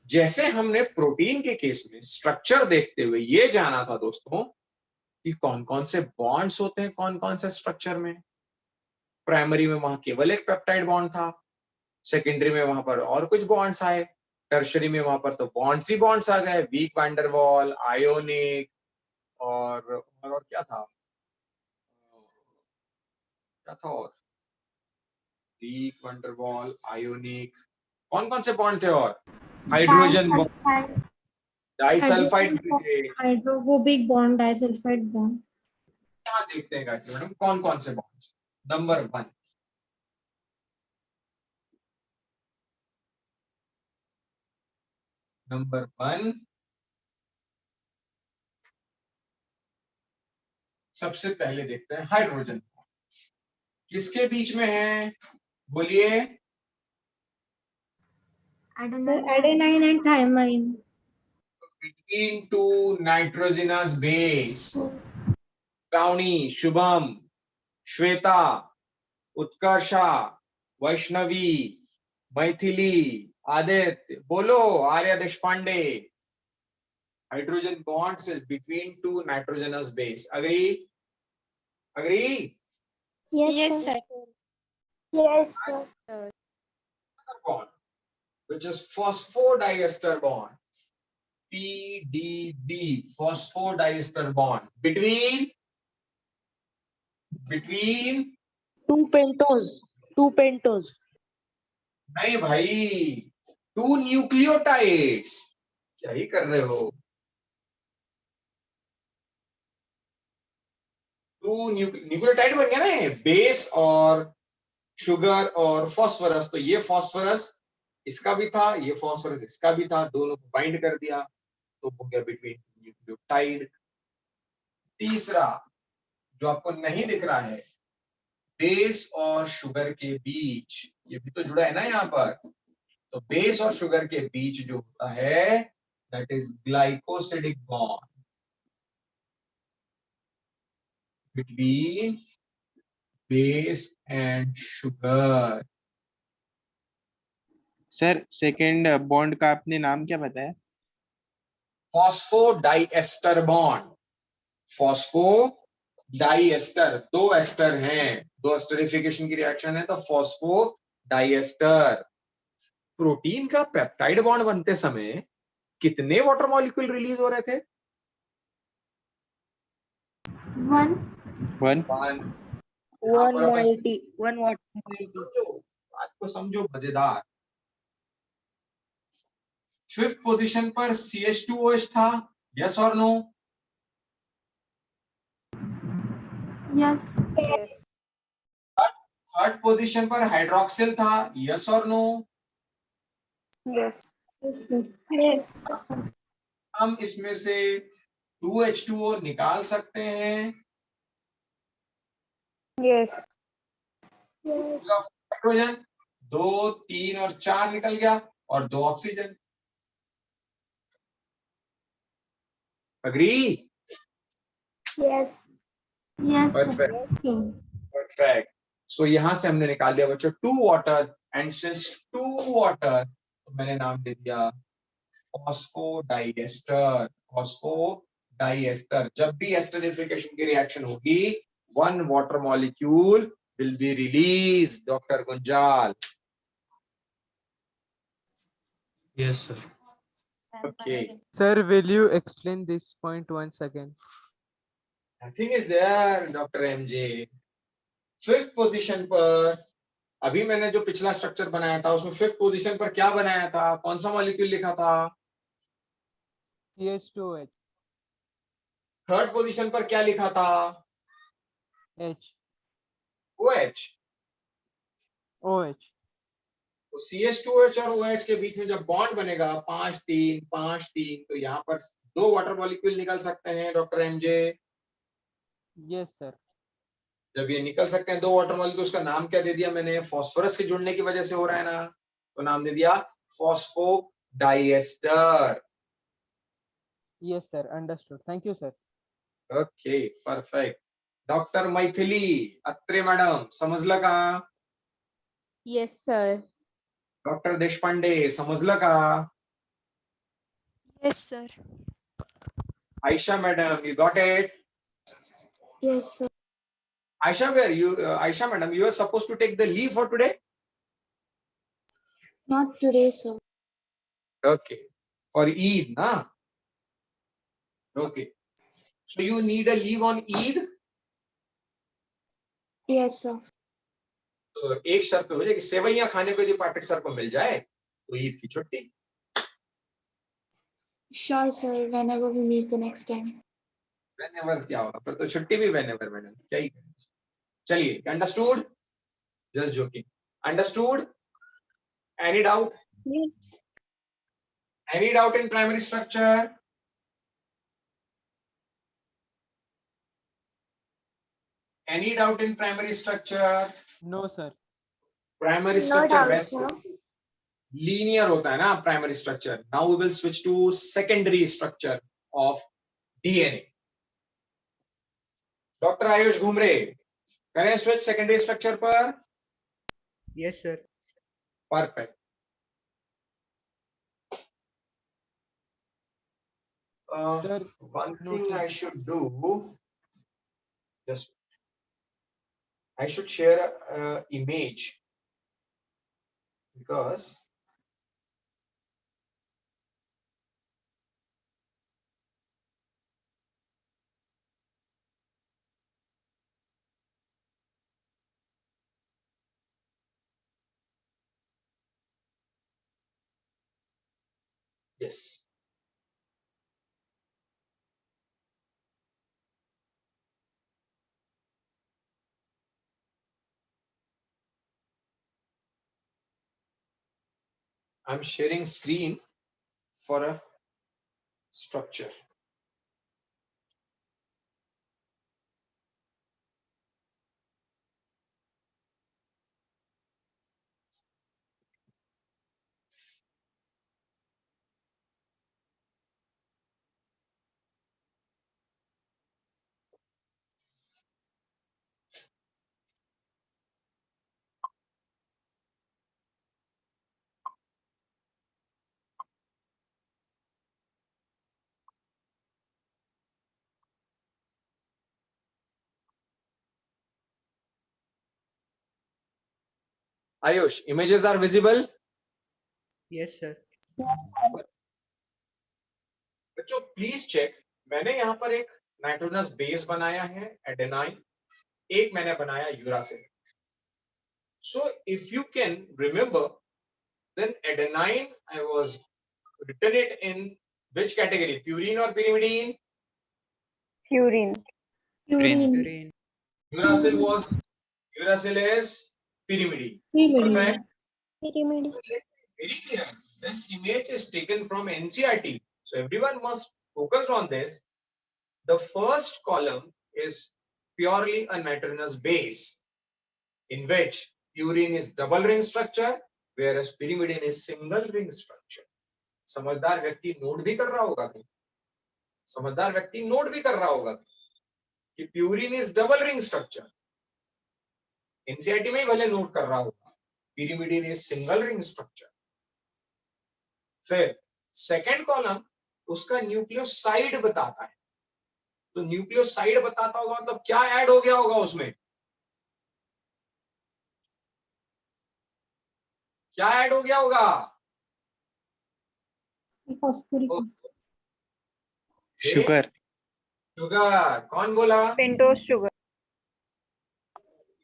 जैसे हमने protein के case में structure देखते हुए ये जाना था दोस्तों कि कौन कौन से बॉन्ड्स होते हैं कौन कौन से स्ट्रक्चर में। प्राइमरी में वहां केवल एक पेप्टाइड बॉन्ड था, सेकेंडरी में वहां पर और कुछ बॉन्ड्स आए, टर्शरी में वहां पर तो बॉन्ड्स ही बॉन्ड्स आ गए, वीक वैन डर वाल, आयोनिक, और क्या था, और वीक वैन डर वाल, आयोनिक, कौन कौन से बॉन्ड थे, और hydrogen bond, disulphide, hydrophobic bond, disulphide bond. क्या देखते हैं गायत्री मैडम कौन कौन से बॉन्ड्स। नंबर 1, नंबर 1 सबसे पहले देखते हैं हाइड्रोजन, किसके बीच में है बोलिए? Adenine and thymine. Between two nitrogenous base. Shravani, Shubham, Shweta, Utkarsha, Vaishnavi, Maithili, Aditya, बोलो, Arya Deshpande. Hydrogen bonds is between two nitrogenous base. Agree? Agree? Yes, sir. Yes, sir. Bond, which is phosphodiester bond. PDB, phosphodiester bond between Two pentose. नहीं भाई, 2 nucleotides. क्या ही कर रहे हो? 2 nucleotide बन गया ना, बेस और शुगर और फॉस्फोरस। तो ये फॉस्फोरस इसका भी था, ये फॉस्फोरस इसका भी था, दोनों को बाइंड कर दिया तो हो गया बिटवीन न्यूक्लियोटाइड। तीसरा जो आपको नहीं दिख रहा है, बेस और शुगर के बीच, ये भी तो जुड़ा है ना यहाँ पर, तो बेस और शुगर के बीच जो होता है that is glycosidic bond between base and sugar. Sir second bond का आपने नाम क्या बताया? Phosphodiester bond. फॉस्फोडाइएस्टर, 2 एस्टर हैं, 2 एस्टरिफिकेशन की रिएक्शन है तो फॉस्फोडाइएस्टर। प्रोटीन का पेप्टाइड बॉन्ड बनते समय कितने वाटर मॉलिक्यूल रिलीज हो रहे थे? One. One. One. One moiety. One water moiety. समझो, बात को समझो, मजेदार। फिफ्थ पोजीशन पर CH2OH था, यस और no? Yes. Yes. Third position पर हाइड्रोक्सिल था, यस और no? Yes. Yes, sir. Yes. हम इसमें से 2H2O निकाल सकते हैं। Yes. हाइड्रोजन 2, 3 और 4 निकल गया और 2 oxygen. Agree? Yes. Yes, sir. Perfect, perfect. So यहां से हमने निकाल दिया बच्चों 2 वाटर, एंड सिंस 2 वाटर तो मैंने नाम दे दिया फॉस्फोडाइएस्टर। फॉस्फोडाइएस्टर। जब भी एस्टरिफिकेशन की रिएक्शन होगी, 1 water molecule will be released, Dr. Gunjal. Yes, sir. Okay. Sir, will you explain this point once again? Nothing is there, Dr. MJ. Fifth position पर अभी मैंने जो पिछला स्ट्रक्चर बनाया था उसमें फिफ्थ पोजीशन पर क्या बनाया था? कौन सा मॉलिक्यूल लिखा था? CH2OH. थर्ड पोजीशन पर क्या लिखा था? H. OH। OH. तो CH2OH और OH के बीच में जब बॉन्ड बनेगा 5-3 5-3, तो यहाँ पर 2 वाटर मॉलिक्यूल निकल सकते हैं, डॉक्टर एमजे। Yes, sir. जब ये निकल सकते हैं 2 वाटर मॉलिक्यूल, उसका नाम क्या दे दिया मैंने? फॉस्फोरस के जुड़ने की वजह से हो रहा है ना, तो नाम दे दिया phosphodiester. Yes, sir. Understood. Thank you, sir. Okay, perfect. Doctor Maithili Atre madam, समजलं का? Yes, sir. डॉक्टर देशपांडे, समजलं का? Yes, sir. Ayesha madam, you got it? Yes, sir. Aisha, where you? Aisha madam, you are supposed to take the leave for today. Not today, sir. Okay, for Eid, na? Okay, so you need a leave on Eid. Yes, sir. तो एक शर्त हो जाए कि सेवैयां खाने को यदि पाठक sir को मिल जाए तो ईद की छुट्टी। Sure, sir. Whenever we meet the next time. Whenever क्या होगा? फिर तो छुट्टी भी whenever मैडम, क्या ही करें। चलिए, understood? Just joking. Understood? Any doubt? Yes. Any doubt in primary structure? Any doubt in primary structure? No, sir. Primary No structure doubt, वैसे sir. linear होता है ना primary structure. Now we will switch to secondary structure of DNA. Dr. Ayush Ghumre, करें switch secondary structure पर? Yes, sir. Perfect. Sir, One thing noted. I should do, just I should share a image, because yes. I'm sharing screen for a structure. Ayush, images are visible? Yes, sir. बच्चों please check, मैंने यहाँ पर एक nitrogenous base बनाया है adenine, एक मैंने बनाया uracil. So if you can remember, then adenine I was written it in which category, purine or pyrimidine? Purine. Purine. Urine. Uracil is pyrimidine. Pyrimidine. Perfect. Pyrimidine. Very clear. This image is taken from NCERT, so everyone must focus on this. The first column is purely a nitrogenous base, in which purine is double ring structure, whereas pyrimidine is single ring structure. समझदार व्यक्ति note भी कर रहा होगा, समझदार व्यक्ति note भी कर रहा होगा कि purine is double ring structure. NCERT में ही भले नोट कर रहा होगा, pyrimidine is single ring structure. फिर सेकंड कॉलम उसका न्यूक्लियोसाइड बताता है. तो न्यूक्लियोसाइड बताता होगा मतलब क्या ऐड हो गया होगा उसमें, क्या ऐड हो गया होगा? Phosphoric acid. शुगर. शुगर. कौन बोला? Pentose sugar.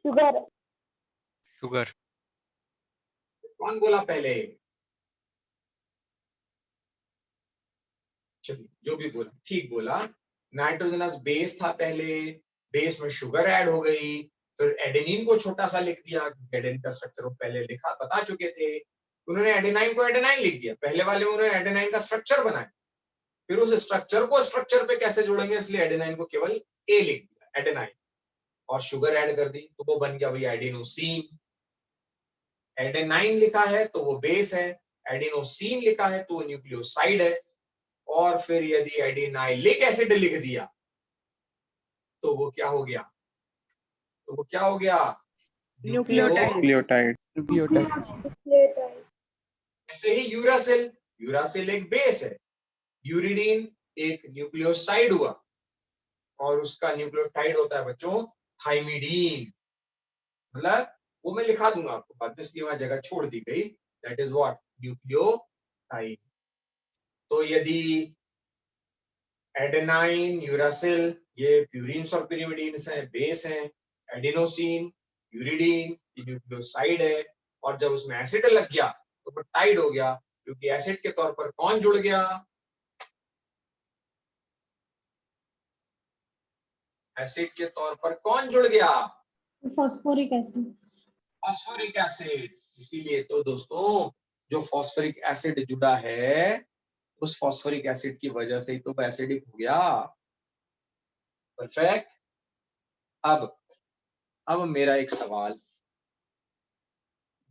Sugar. Sugar. कौन बोला पहले? चलिए जो भी बोला ठीक बोला. नाइट्रोजनस बेस था पहले, बेस में शुगर ऐड हो गई, फिर एडेनिन को छोटा सा लिख दिया. एडेनिन का स्ट्रक्चर वो पहले लिखा बता चुके थे. उन्होंने एडेनाइन को एडेनाइन लिख दिया. पहले वाले में उन्होंने एडेनाइन का स्ट्रक्चर बनाया, फिर उस स्ट्रक्चर को स्ट्रक्चर पे कैसे जोड़ेंगे इसलिए एडेनाइन को केवल ए लिख दिया एडेनाइन, और शुगर ऐड कर दी तो वो बन गया भाई एडिनोसिन. एडेनाइन लिखा है तो वो बेस है, एडिनोसिन लिखा है तो वो न्यूक्लियोसाइड है, और फिर यदि एडिनाइलिक एसिड लिख दिया तो वो क्या हो गया? तो वो क्या हो गया? न्यूक्लियोटाइड. ऐसे ही यूरासिल, यूरासिल एक बेस है, यूरिडीन एक न्यूक्लियोसाइड हुआ, और उसका न्यूक्लियोटाइड होता है बच्चों थाइमिडीन. मतलब वो मैं लिखा दूंगा आपको बाद में, इसलिए वहां जगह छोड़ दी गई. That is what? न्यूक्लियोटाइड. तो यदि एडेनाइन, यूरासिल ये प्यूरिन्स और pyrimidines हैं, बेस हैं. एडिनोसिन, यूरिडीन ये न्यूक्लियोसाइड है, और जब उसमें एसिड लग गया तो वो टाइड हो गया, क्योंकि एसिड के तौर पर कौन जुड़ गया? एसिड के तौर पर कौन जुड़ गया? Phosphoric acid. Phosphoric acid. इसीलिए तो दोस्तों जो फॉस्फोरिक एसिड जुड़ा है, उस फॉस्फोरिक एसिड की वजह से ही तो एसिडिक हो गया. परफेक्ट. अब मेरा एक सवाल,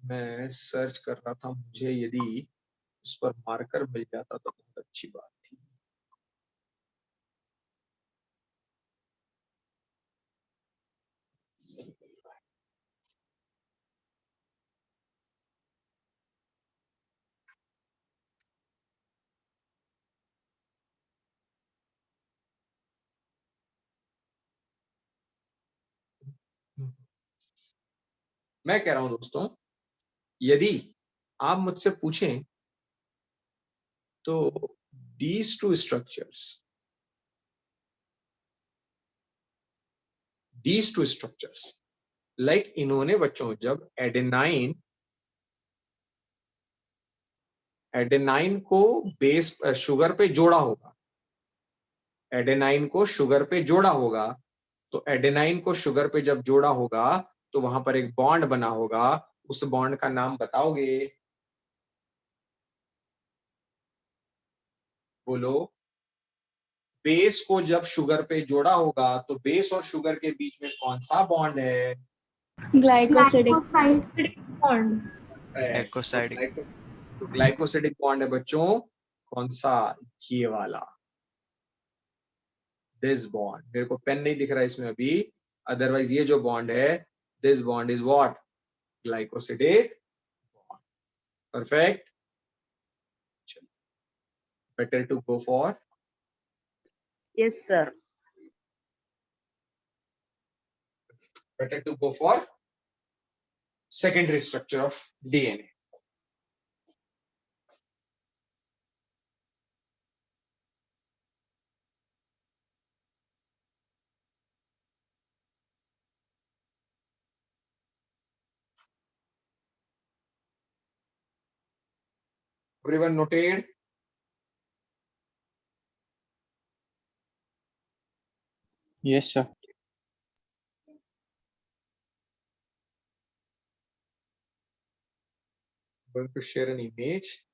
मैं सर्च कर रहा था, मुझे यदि इस पर मार्कर मिल जाता तो बहुत अच्छी बात थी. मैं कह रहा हूं दोस्तों, यदि आप मुझसे पूछें तो these two structures like इन्होंने बच्चों जब एडेनाइन को बेस शुगर पे जोड़ा होगा, एडेनाइन को शुगर पे जोड़ा होगा, तो एडेनाइन को शुगर पे जब जोड़ा होगा तो वहां पर एक बॉन्ड बना होगा. उस बॉन्ड का नाम बताओगे? बोलो. बेस को जब शुगर पे जोड़ा होगा तो बेस और शुगर के बीच में कौन सा बॉन्ड है? Glycosidic. Bond. Glycosidic. तो ग्लाइकोसिडिक बॉन्ड है बच्चों. कौन सा? ये वाला, दिस बॉन्ड. मेरे को पेन नहीं दिख रहा इसमें अभी, अदरवाइज ये जो बॉन्ड है, this bond is what? Glycosidic bond. Perfect. Better to go for Yes, sir. better to go for secondary structure of DNA. Everyone noted? Yes, sir. I'm going to share an image.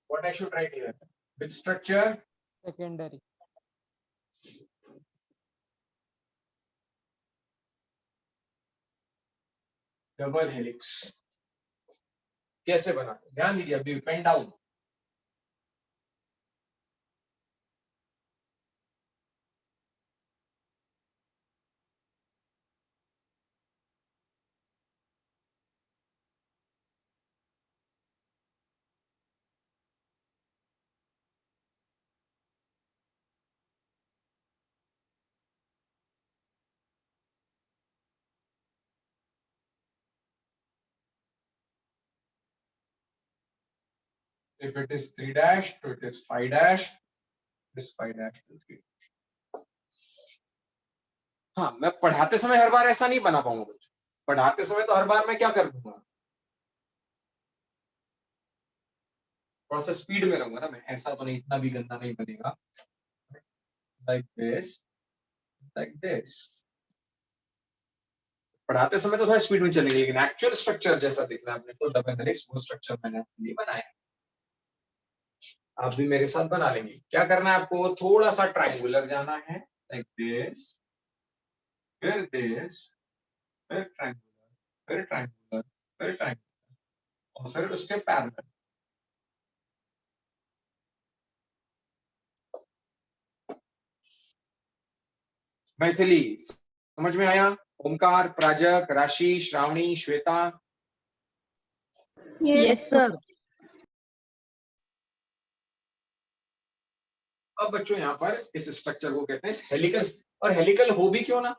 What I should write here? Which structure? Secondary. Double helix कैसे बना? ध्यान दीजिए, अभी pen down. If it is 3 dash, तो it is 5 dash. This 5 dash to 3. हाँ, मैं पढ़ाते समय हर बार ऐसा नहीं बना पाऊंगा बच्चों. पढ़ाते समय तो हर बार मैं क्या कर दूंगा, थोड़ा सा स्पीड में रहूंगा ना मैं. ऐसा तो नहीं, इतना भी गंदा नहीं बनेगा. Like this, like this. पढ़ाते समय तो थोड़ा स्पीड में चलेंगे, लेकिन एक्चुअल स्ट्रक्चर जैसा दिख रहा है अपने को डबल हेलिक्स, वो स्ट्रक्चर मैंने नहीं बनाया. आप भी मेरे साथ बना लेंगे. क्या करना है आपको? थोड़ा सा ट्रायंगुलर जाना है, लाइक दिस, फिर दिस, फिर ट्रायंगुलर, फिर ट्रायंगुलर, फिर ट्रायंगुलर, और फिर उसके पैरेलल. मैथिली समझ में आया? ओमकार, प्राजक, राशि, श्रावणी, श्वेता. Yes, sir. अब बच्चों यहाँ पर इस स्ट्रक्चर को कहते हैं हेलिकल. और हेलिकल हो भी क्यों ना,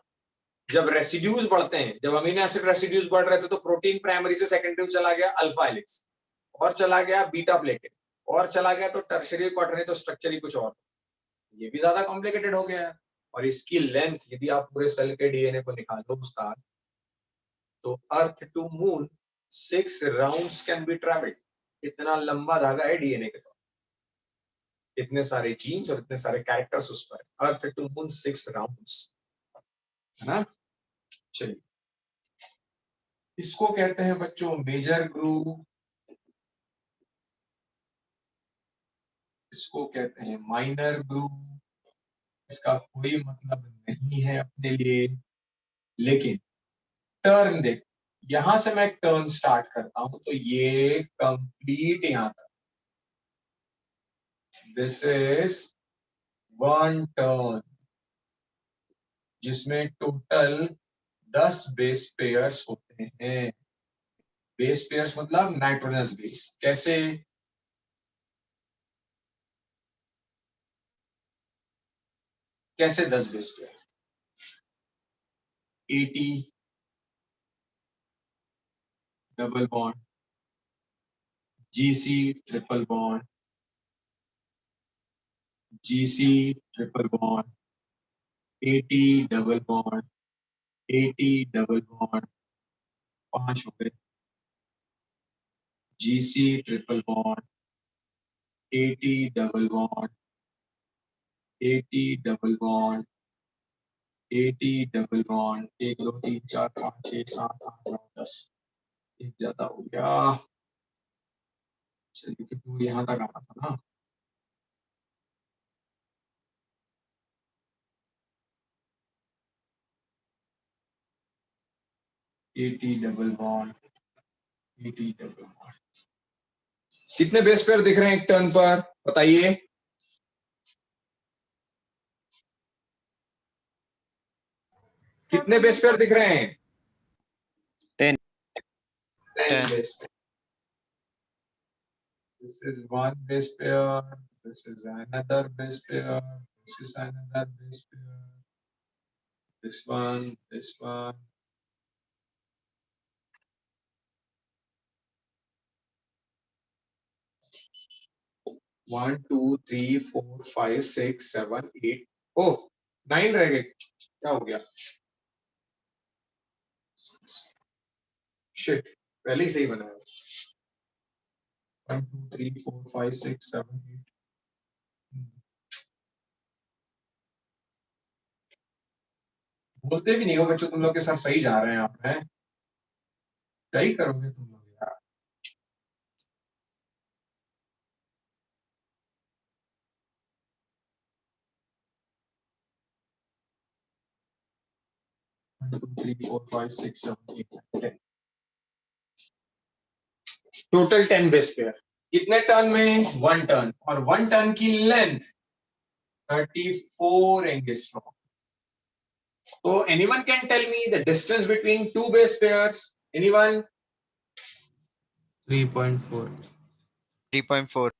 जब रेसिड्यूज बढ़ते हैं, जब अमीनो एसिड रेसिड्यूज बढ़ रहे थे तो प्रोटीन प्राइमरी से सेकेंडरी में चला गया अल्फा हेलिक्स, और चला गया बीटा प्लेटेड, और चला गया तो टर्शियरी क्वाटरनरी, तो स्ट्रक्चर ही कुछ और. ये भी ज्यादा कॉम्प्लिकेटेड हो गया है. और इसकी लेंथ यदि आप पूरे सेल के डीएनए को निकालो उसका, तो earth to moon 6 rounds can be travelled. इतना लंबा धागा है डीएनए के. इतने सारे जीन्स और इतने सारे कैरेक्टर्स उस पर. अर्थ टू मून 6 राउंड्स, है ना. चलिए, इसको कहते हैं बच्चों मेजर ग्रूव, इसको कहते हैं माइनर ग्रूव. इसका कोई मतलब नहीं है अपने लिए, लेकिन टर्न देख, यहां से मैं टर्न स्टार्ट करता हूं तो ये कंप्लीट यहां तक. दिस इज 1 टर्न, जिसमें टोटल 10 बेस पेयर्स होते हैं. बेस पेयर्स मतलब नाइट्रोजनस बेस. कैसे? कैसे 10 base pair? AT double bond, GC triple bond, GC triple bond, AT double bond, AT double bond, 5 हो गए. GC triple bond, AT double bond, AT double bond, AT double bond. 1 2 3 4 5 6 7 8 9 10. एक ज्यादा हो गया. चलिए, क्योंकि यहाँ तक आना था ना. AT double bond, AT double bond. कितने बेस पेयर दिख रहे हैं एक टर्न पर? बताइए. कितने बेस पेयर दिख रहे हैं? 10 base pair. This is one base pair. This is another base pair. This is another base pair. This one. This one. One, two, three, 4, 5, 6, 7, 8. Oh, 9 रह गए. क्या हो गया? Shit. पहले ही सही बनाया. 1, 2, 3, 4, 5, 6, 7, 8. बोलते भी नहीं हो बच्चों, तुम लोग के साथ सही जा रहे हैं आप. हैं क्या ही करोगे तुम लोग यार. One, two, three, 4, 5, 6, 7, 8, 9, 10. Total 10 base pair. कितने टर्न में? 1 टर्न. और 1 टर्न की length 34 angstrom. So anyone can tell me the distance between two base pairs? Anyone? 3.4. 3.4.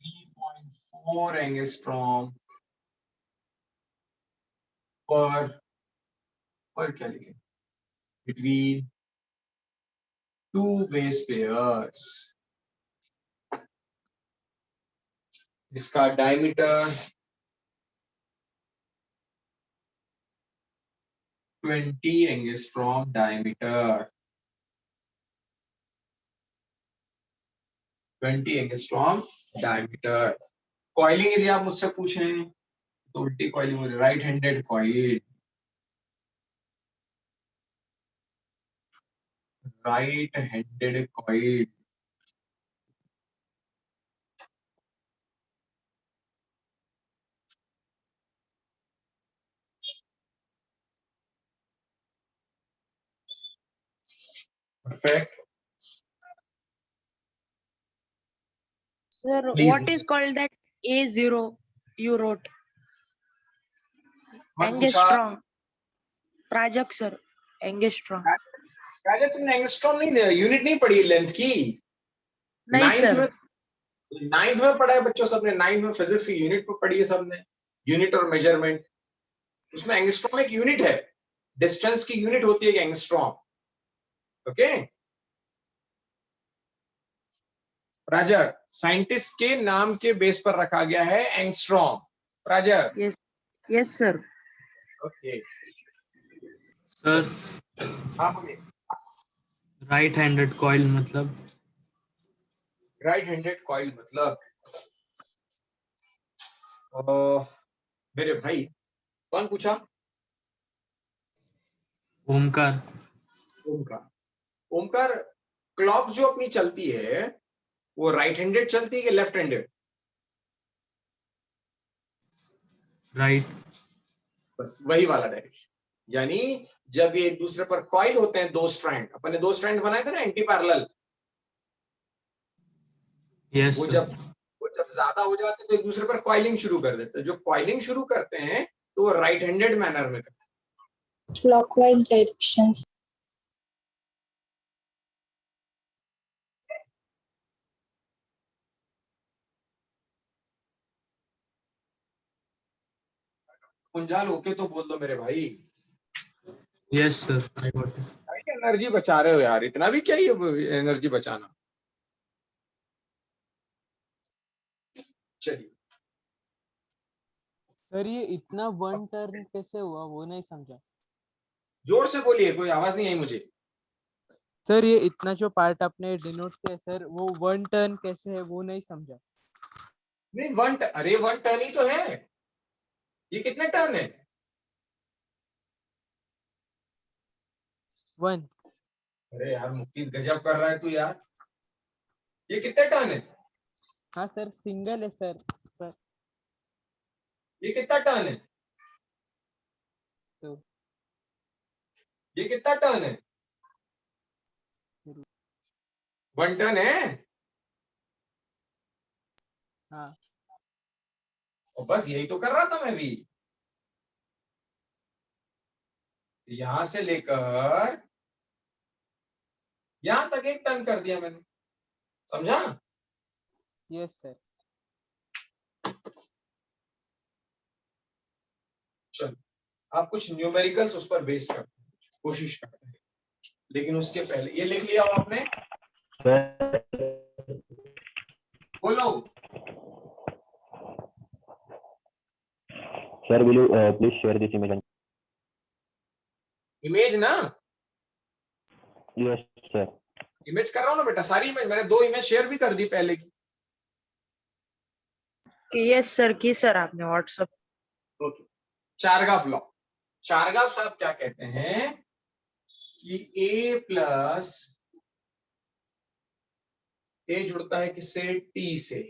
3.4 angstrom per क्या लिखें? Between two base pairs. इसका diameter 20 angstrom diameter. 20 angstrom diameter. Coiling यदि आप मुझसे पूछें तो उल्टी coiling हो रही है. Right handed coil. Right handed coil. Perfect. Sir, Please. what is called that A0 you wrote? मत पूछा. Angstrom. Prajakta sir. Angstrom. राजा तुमने एंगस्ट्रॉम नहीं, यूनिट नहीं पढ़ी लेंथ की. नहीं सर. नाइन्थ में पढ़ा है बच्चों सबने. 9th में फिजिक्स की यूनिट पर पढ़ी है सबने. यूनिट और मेजरमेंट. उसमें एंगस्ट्रॉम एक यूनिट है. डिस्टेंस की यूनिट होती है एंगस्ट्रॉम. ओके. प्राजक, साइंटिस्ट के नाम के बेस पर रखा गया है angstrom. Prajak. Yes. Yes sir. Okay. Sir हाँ बोलिए. राइट हैंडेड कॉइल मतलब? राइट हैंडेड कॉइल मतलब मेरे भाई कौन पूछा? ओमकार. ओमकार. ओमकार, क्लॉक जो अपनी चलती है वो राइट हैंडेड चलती है कि लेफ्ट हैंडेड? राइट. बस वही वाला डायरेक्शन. यानी जब ये एक दूसरे पर कॉइल होते हैं, 2 स्ट्रैंड, अपन ने 2 स्ट्रैंड बनाए थे ना एंटी पैरेलल. यस वो सर. जब ज्यादा हो जाते हैं तो एक दूसरे पर कॉइलिंग शुरू कर देते हैं. जो कॉइलिंग शुरू करते हैं तो वो राइट हैंडेड मैनर में करते हैं. Clockwise directions. कुंजाल ओके तो बोल दो मेरे भाई. Yes sir. I got it. Energy बचा रहे हो यार. इतना भी क्या ही एनर्जी बचाना. चलिए. सर ये इतना 1 टर्न कैसे हुआ वो नहीं समझा. जोर से बोलिए, कोई आवाज नहीं आई मुझे. सर ये इतना जो पार्ट आपने डिनोट किया सर वो 1 टर्न कैसे है वो नहीं समझा. नहीं, अरे 1 टर्न ही तो है. ये कितने टर्न है? 1. अरे यार मुक्ति गजब कर रहा है तू यार. ये कितने टर्न है? हाँ सर सिंगल है सर. ये कितना टर्न है? तो ये कितना टर्न है? 1 टर्न है. हाँ. और बस यही तो कर रहा था मैं भी. यहां से लेकर यहां तक 1 टन कर दिया मैंने, समझा? Yes sir. चलो आप कुछ न्यूमेरिकल्स उस पर बेस करते हैं, कोशिश करते हैं, लेकिन उसके पहले ये लिख लिया हो आपने? बोलो। Sir, will you please share this image? Image ना, Yes, sir. इमेज कर रहा हूं ना बेटा, सारी इमेज मैंने 2 इमेज शेयर भी कर दी पहले की। यस सर, की सर आपने व्हाट्सएप। Okay, चारगाफ law. चारगाफ साहब क्या कहते हैं कि a प्लस ए जुड़ता है किससे? t से।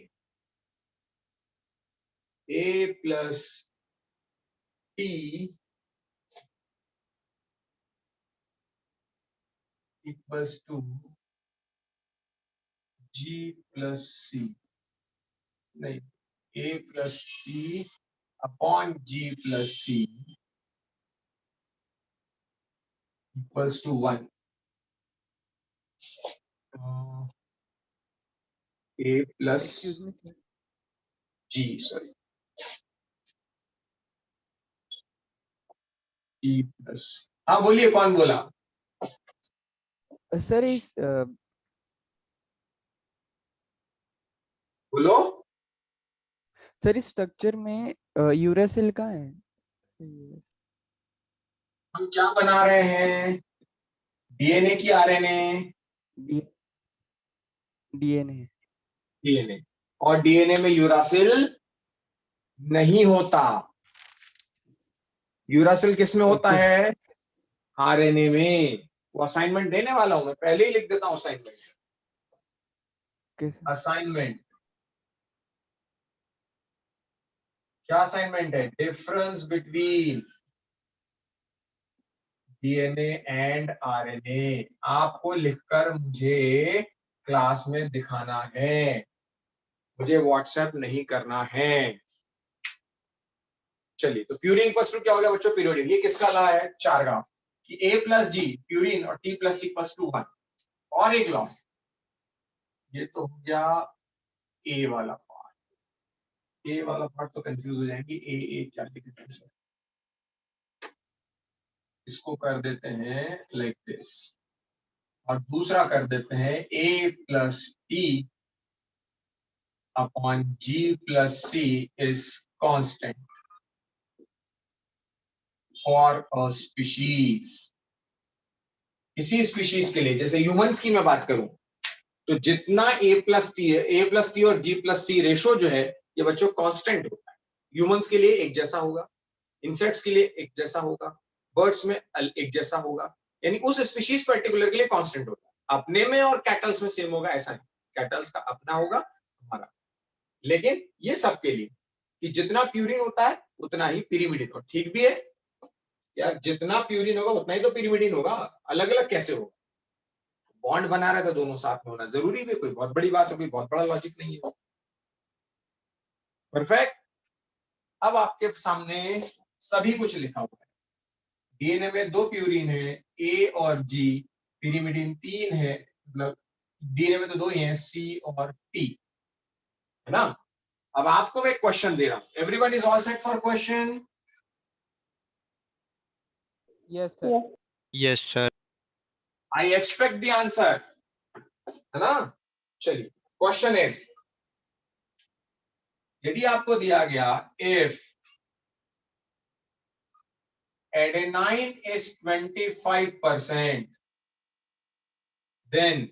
a plus t equals to g plus c, नहीं, a plus t upon g plus c equals to 1। a plus excuse me sir. g, sorry, t plus, हाँ बोलिए, कौन बोला? सर इस बोलो। सर इस स्ट्रक्चर में यूरेसिल कहाँ है? हम क्या बना रहे हैं? डीएनए की आरएनए? डीएनए। डीएनए, और डीएनए में यूरासिल नहीं होता। यूरासिल किस में होता ओके है? आरएनए में। वो असाइनमेंट देने वाला हूं मैं, पहले ही लिख देता हूं असाइनमेंट। Okay sir. असाइनमेंट क्या असाइनमेंट है? Difference between DNA and RNA आपको लिखकर मुझे क्लास में दिखाना है, मुझे व्हाट्सएप नहीं करना है। चलिए, तो प्यूरिन इक्वल्स टू क्या हो गया बच्चों? पीरियोडिन। ये किसका लॉ है? चारगाफ कि a प्लस जी प्यूरिन और t plus C equals to 1। और एक लॉ, ये तो हो गया a वाला पार्ट। a वाला पार्ट तो कंफ्यूज हो जाएंगे, a क्या लिखते हैं सर? इसको कर देते हैं लाइक दिस, और दूसरा कर देते हैं a plus T upon g plus C is constant for a species. किसी स्पीशीज के लिए, जैसे ह्यूमंस की मैं बात करूं, तो जितना a प्लस टी है, a प्लस टी और g प्लस सी रेशो जो है, ये बच्चों कांस्टेंट होता है। ह्यूमंस के लिए एक जैसा होगा, इंसेक्ट्स के लिए एक जैसा होगा, बर्ड्स में एक जैसा होगा, यानी उस स्पीशीज पर्टिकुलर के लिए कांस्टेंट होता है। अपने में और कैटल्स में सेम होगा ऐसा नहीं, कैटल्स का अपना होगा, हमारा। लेकिन ये सबके लिए कि जितना प्यूरिन होता है उतना ही पिरिमिडिन, और ठीक भी है यार, जितना प्यूरिन होगा उतना ही तो पिरिमिडिन होगा, अलग अलग कैसे होगा? बॉन्ड बना रहा था, दोनों साथ में होना जरूरी भी, कोई बहुत बड़ी बात है, कोई बहुत बड़ा लॉजिक नहीं है। परफेक्ट। अब आपके सामने सभी कुछ लिखा हुआ है। डीएनए में 2 प्यूरिन है, ए और जी, पिरिमिडिन 3 है, मतलब डीएनए में तो 2 ही हैं, सी और टी, है ना? अब आपको मैं एक क्वेश्चन दे रहा हूं, everyone is all set for question? Yes sir. Yes, sir. I expect the answer, है ना? चलिए, क्वेश्चन इज, यदि आपको दिया गया if adenine is 25%, then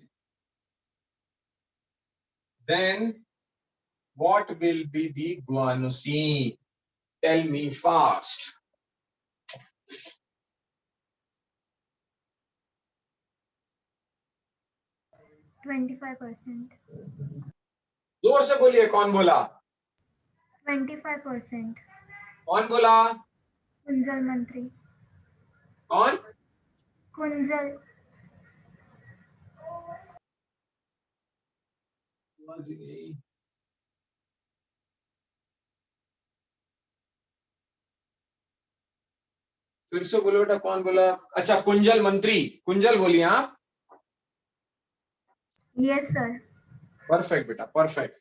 what will be the guanosine? Tell me fast. जोर से बोलिए, कौन बोला? 25%। कौन बोला? कुंजल मंत्री। कौन? कुंजल। फिर से बोलो बेटा, कौन बोला? अच्छा, कुंजल मंत्री, कुंजल बोलिए आप। Yes, sir. परफेक्ट बेटा, परफेक्ट।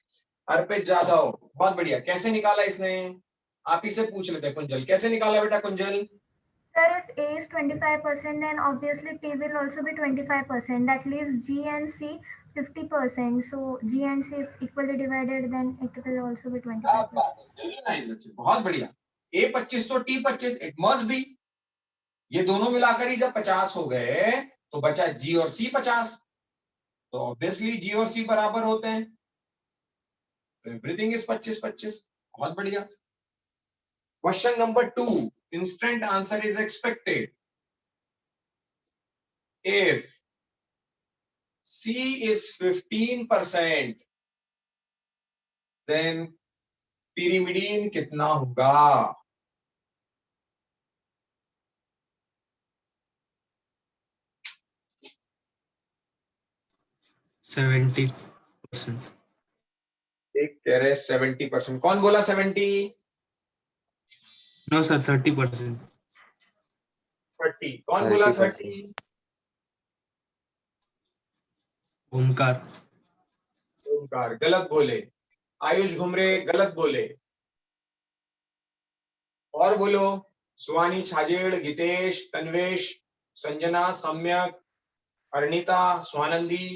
अर्पित जाधव, बहुत बढ़िया। कैसे निकाला इसने? आप ही से पूछ लेते हैं। कुंजल, कैसे निकाला बेटा Kunjal? Sir, if A is 25%, then obviously T will also be 25%. That leaves G and C 50%. So G and C if equally divided, then it will also be 25%. Very nice बच्चे, बहुत बढ़िया। A 25 तो T 25, इट मस्ट बी। ये दोनों मिलाकर ही जब 50 हो गए तो बचा G और C 50, तो ऑब्वियसली G और C बराबर होते हैं। Everything is 25-25। बहुत बढ़िया। Question number 2, instant answer is expected if C is 15%, then pyrimidine कितना होगा? $70. एक कह रहे 70%, कौन बोला 70? No, sir, 30%. 30, कौन बोला 30%? 30? ओमकार। ओमकार गलत बोले। आयुष घुमरे गलत बोले। और बोलो। सुवानी छाजेड़, गीतेश, तन्वेश, संजना, सम्यक, अर्णिता, स्वानंदी,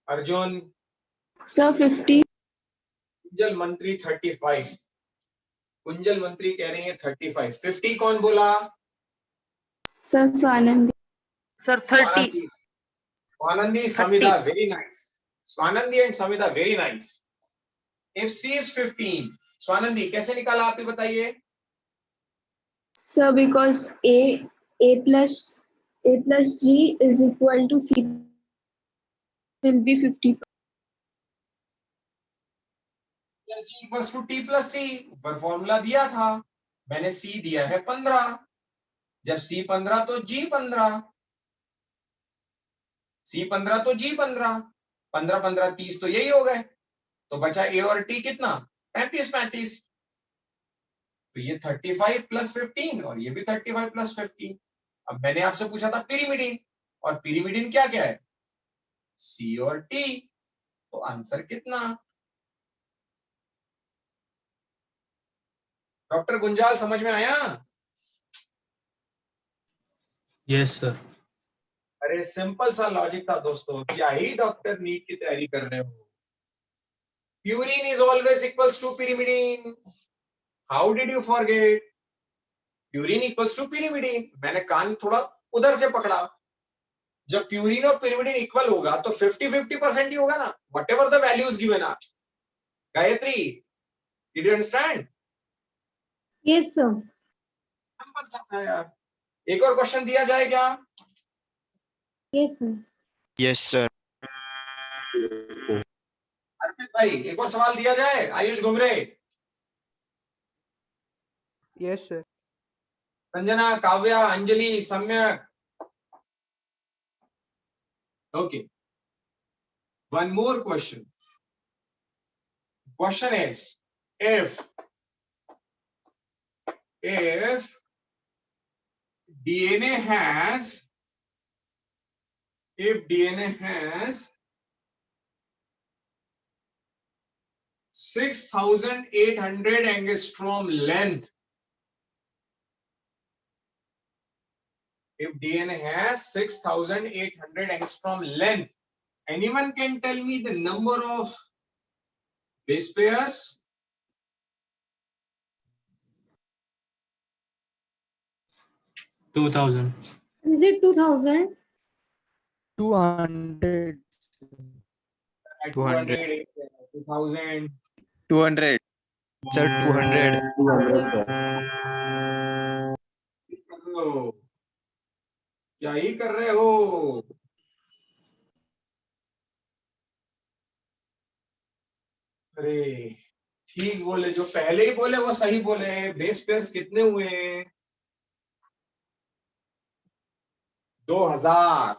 अर्जुन। Sir, 50. कुंजल मंत्री 35। कुंजल मंत्री कह रही है 35। 50 कौन बोला? Sir, Swanandi. Sir, 30. Swanandi. Swanandi, Samidha, very nice. Swanandi and Samidha, very nice. If C is 15, Swanandi कैसे निकाला आप ही बताइए? Sir, because A plus G is equal to C will be 50. Plus G equals to T plus C। ऊपर फॉर्मूला दिया था, मैंने C दिया है 15। जब C 15 तो G 15। C 15 तो G 15। 15 15 30 तो यही हो गए। तो बचा A और T कितना? 35 35। तो ये 35 प्लस 15 और ये भी 35 प्लस 15। अब मैंने आपसे पूछा था पिरिमिडीन, और पिरिमिडीन क्या क्या है? C और T। तो आंसर कितना? डॉक्टर गुंजाल, समझ में आया? Yes, sir. अरे सिंपल सा लॉजिक था दोस्तों। क्या ही डॉक्टर नीट की तैयारी कर रहे हो? Purine is always equals to pyrimidine. How did you forget? Purine equals to pyrimidine. मैंने कान थोड़ा उधर से पकड़ा। जब प्यूरिन और पिरिमिडीन इक्वल होगा तो 50-50% ही होगा ना, whatever the values given are. Gayatri, did you understand? Yes, sir. Simple सा था यार। एक और क्वेश्चन दिया जाए क्या? Yes, sir. Yes, sir. अर्पित भाई, एक और सवाल दिया जाए। Ayush Ghumare, Yes, sir. संजना, काव्या, अंजलि, सम्यक। Okay. One more question. Question is, if DNA has 6,800 angstrom length. If DNA has 6,800 angstrom length, anyone can tell me the number of base pairs? $2,000. Is it 2000? 200. 200, 2000. 200. Sir, 200. 200, sir. क्या ही कर रहे हो? अरे ठीक बोले, जो पहले ही बोले वो सही बोले। बेस पेयर्स कितने हुए? 2000।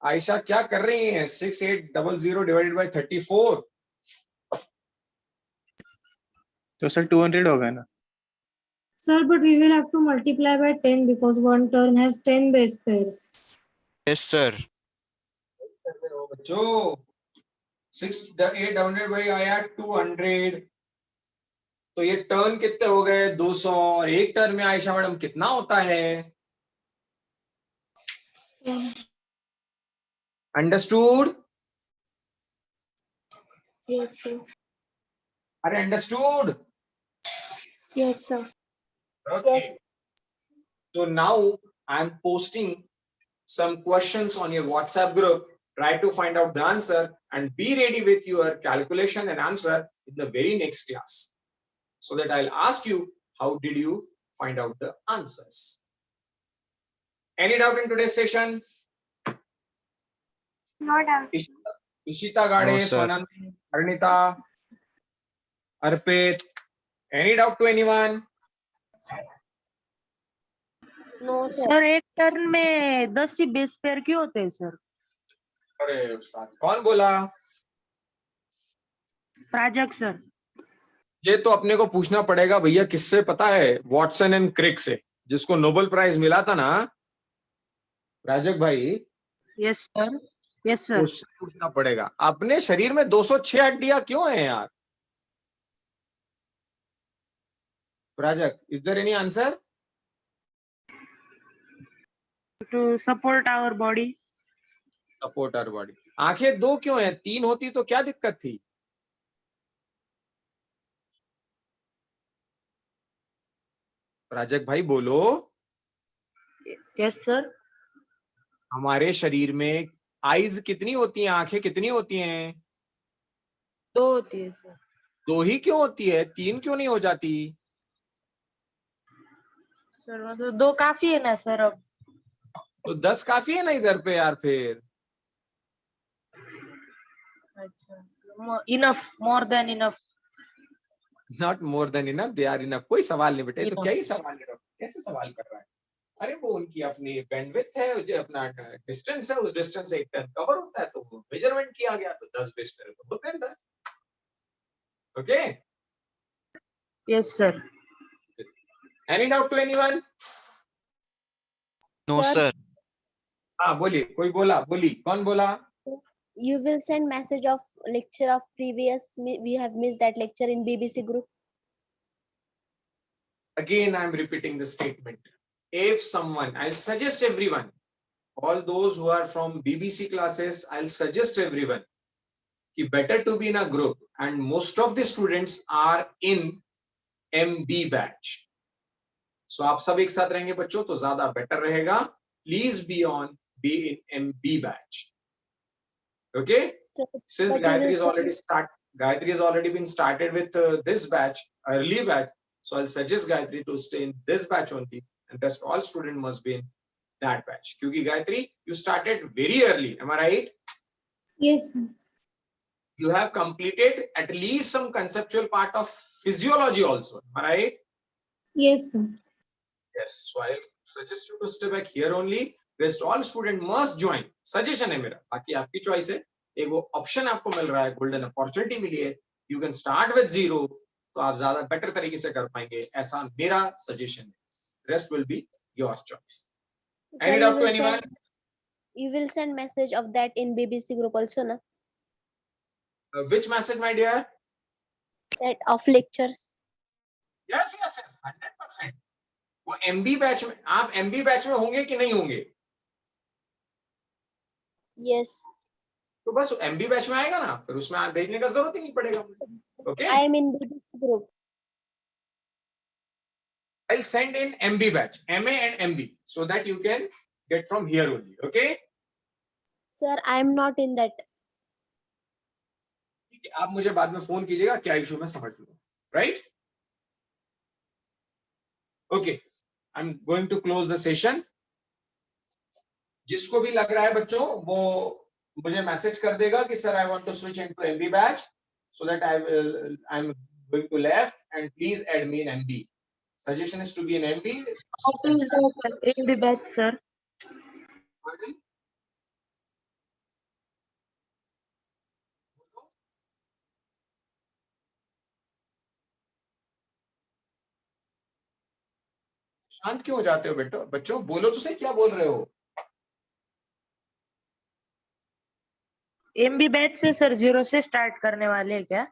आयशा क्या कर रही हैं? 6800 डिवाइडेड बाय 34। तो सर 200 होगा ना? Sir, but we will have to multiply by 10 because one turn has 10 base pairs. Yes, sir. कर रहे हो बच्चों? 800 भाई आया 200, तो ये टर्न कितने हो गए? 200, और एक टर्न में आयशा मैडम कितना होता है? अंडरस्टूड? Yes, sir. अरे understood? Yes, sir. Okay. So now I'm posting some questions on your WhatsApp group. Try to find out the answer and be ready with your calculation and answer in the very next class, so that I'll ask you, how did you find out the answers? Any doubt in today's session? No doubt. Ishita Gade, No, sir. Sonam, Arnita, Arpit. Any doubt to anyone? No, sir. Sir एक turn में 10 ही base pair क्यों होते हैं sir? अरे उस्ताद, कौन बोला? Prajakt sir. ये तो अपने को पूछना पड़ेगा भैया, किससे पता है? वॉटसन एंड क्रिक से, जिसको नोबेल प्राइज मिला था ना राजक भाई। Yes sir, yes sir. उससे पूछना पड़ेगा। अपने शरीर में 206 हड्डियां क्यों हैं यार? Rajak, is there any answer? To support our body. Support our body. आंखें 2 क्यों हैं? 3 होती तो क्या दिक्कत थी? राजक भाई बोलो। Yes sir. हमारे शरीर में आईज कितनी होती हैं? आंखें कितनी होती हैं? 2 होती है सर। 2 ही क्यों होती है? 3 क्यों नहीं हो जाती? सर मतलब 2 काफी है ना सर अब? तो 10 काफी है ना इधर पे यार फिर। अच्छा, enough, more than enough. Not more than enough, they are enough. कोई सवाल नहीं बेटे, तो Enough. क्या ही सवाल है? कैसे सवाल कर रहा है? अरे वो उनकी अपनी बैंडविड्थ है, जो अपना डिस्टेंस है, उस डिस्टेंस से एक टन कवर होता है, तो वो मेजरमेंट किया गया, तो 10 बेस पेयर तो होते हैं 10। Okay, yes sir. Any doubt to anyone? No, sir. हाँ बोलिए, कोई बोला? बोली, कौन बोला? You will send message of lecture of previous. We have missed that lecture in BBC group. Again, I'm repeating the statement. If someone, I'll suggest everyone, all those who are from BBC classes, I'll suggest everyone, कि better to be in a group, and most of the students are in MB batch. So आप सब एक साथ रहेंगे बच्चों तो ज्यादा better रहेगा. Please be in MB batch. Okay? Since Gayatri has already been started with this batch, early batch. So I'll suggest Gayatri to stay in this batch only, and rest all students must be in that batch. Kyunki Gayatri, you started very early. Am I right? Yes, sir. You have completed at least some conceptual part of physiology also. Am I right? Yes, sir. Yes. So I'll suggest you to stay back here only. Rest all students must join. Suggestion है मेरा, बाकी आपकी choice है. एक वो option आपको मिल रहा है, golden opportunity मिली है. You can start with 0. तो आप ज्यादा better तरीके से कर पाएंगे, ऐसा मेरा suggestion है. Rest will be your choice. Any doubt to anyone? You will send message of that in BBC group also, na? Which message, my dear? Set of lectures. Yes, 100%. वो MB बैच में, आप MB batch में होंगे कि नहीं होंगे? Yes. तो बस MB बैच में आएगा ना, फिर उसमें आप भेजने का जरूरत ही नहीं पड़ेगा. Okay? I am in BBC group. I'll send in MB batch, MA and MB, so that you can get from here only. Okay? Sir, I am not in that. आप मुझे बाद में फोन कीजिएगा, क्या इशू मैं समझ लूंगा. Right? Okay. I'm going to close the session. जिसको भी लग रहा है बच्चों, वो मुझे मैसेज कर देगा कि sir, I want to switch into MB batch, so that I'm going to left, and please add me in MB. Suggestion is to be in MB. How to the batch, sir? Pardon? शांत क्यों हो जाते हो बेटो? बच्चों बोलो तो सही, क्या बोल रहे हो? एमबी बैच से सर 0 से स्टार्ट करने वाले हैं क्या?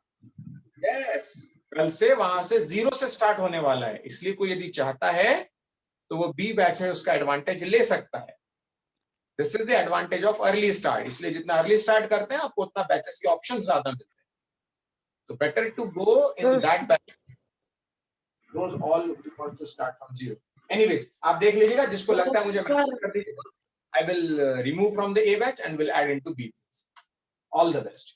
यस, कल से वहां से 0 से स्टार्ट होने वाला है, इसलिए कोई यदि चाहता है तो वो बी बैच में उसका एडवांटेज ले सकता है। This is the advantage of early start, इसलिए जितना अर्ली स्टार्ट करते हैं आपको उतना बैचेस के ऑप्शन ज्यादा मिलते हैं। तो better to go in that batch, those all want to start from 0। Anyways, आप देख लीजिएगा, जिसको लगता है मुझे मैसेज कर दीजिएगा। I will remove from the A batch and will add into B batch. All the best.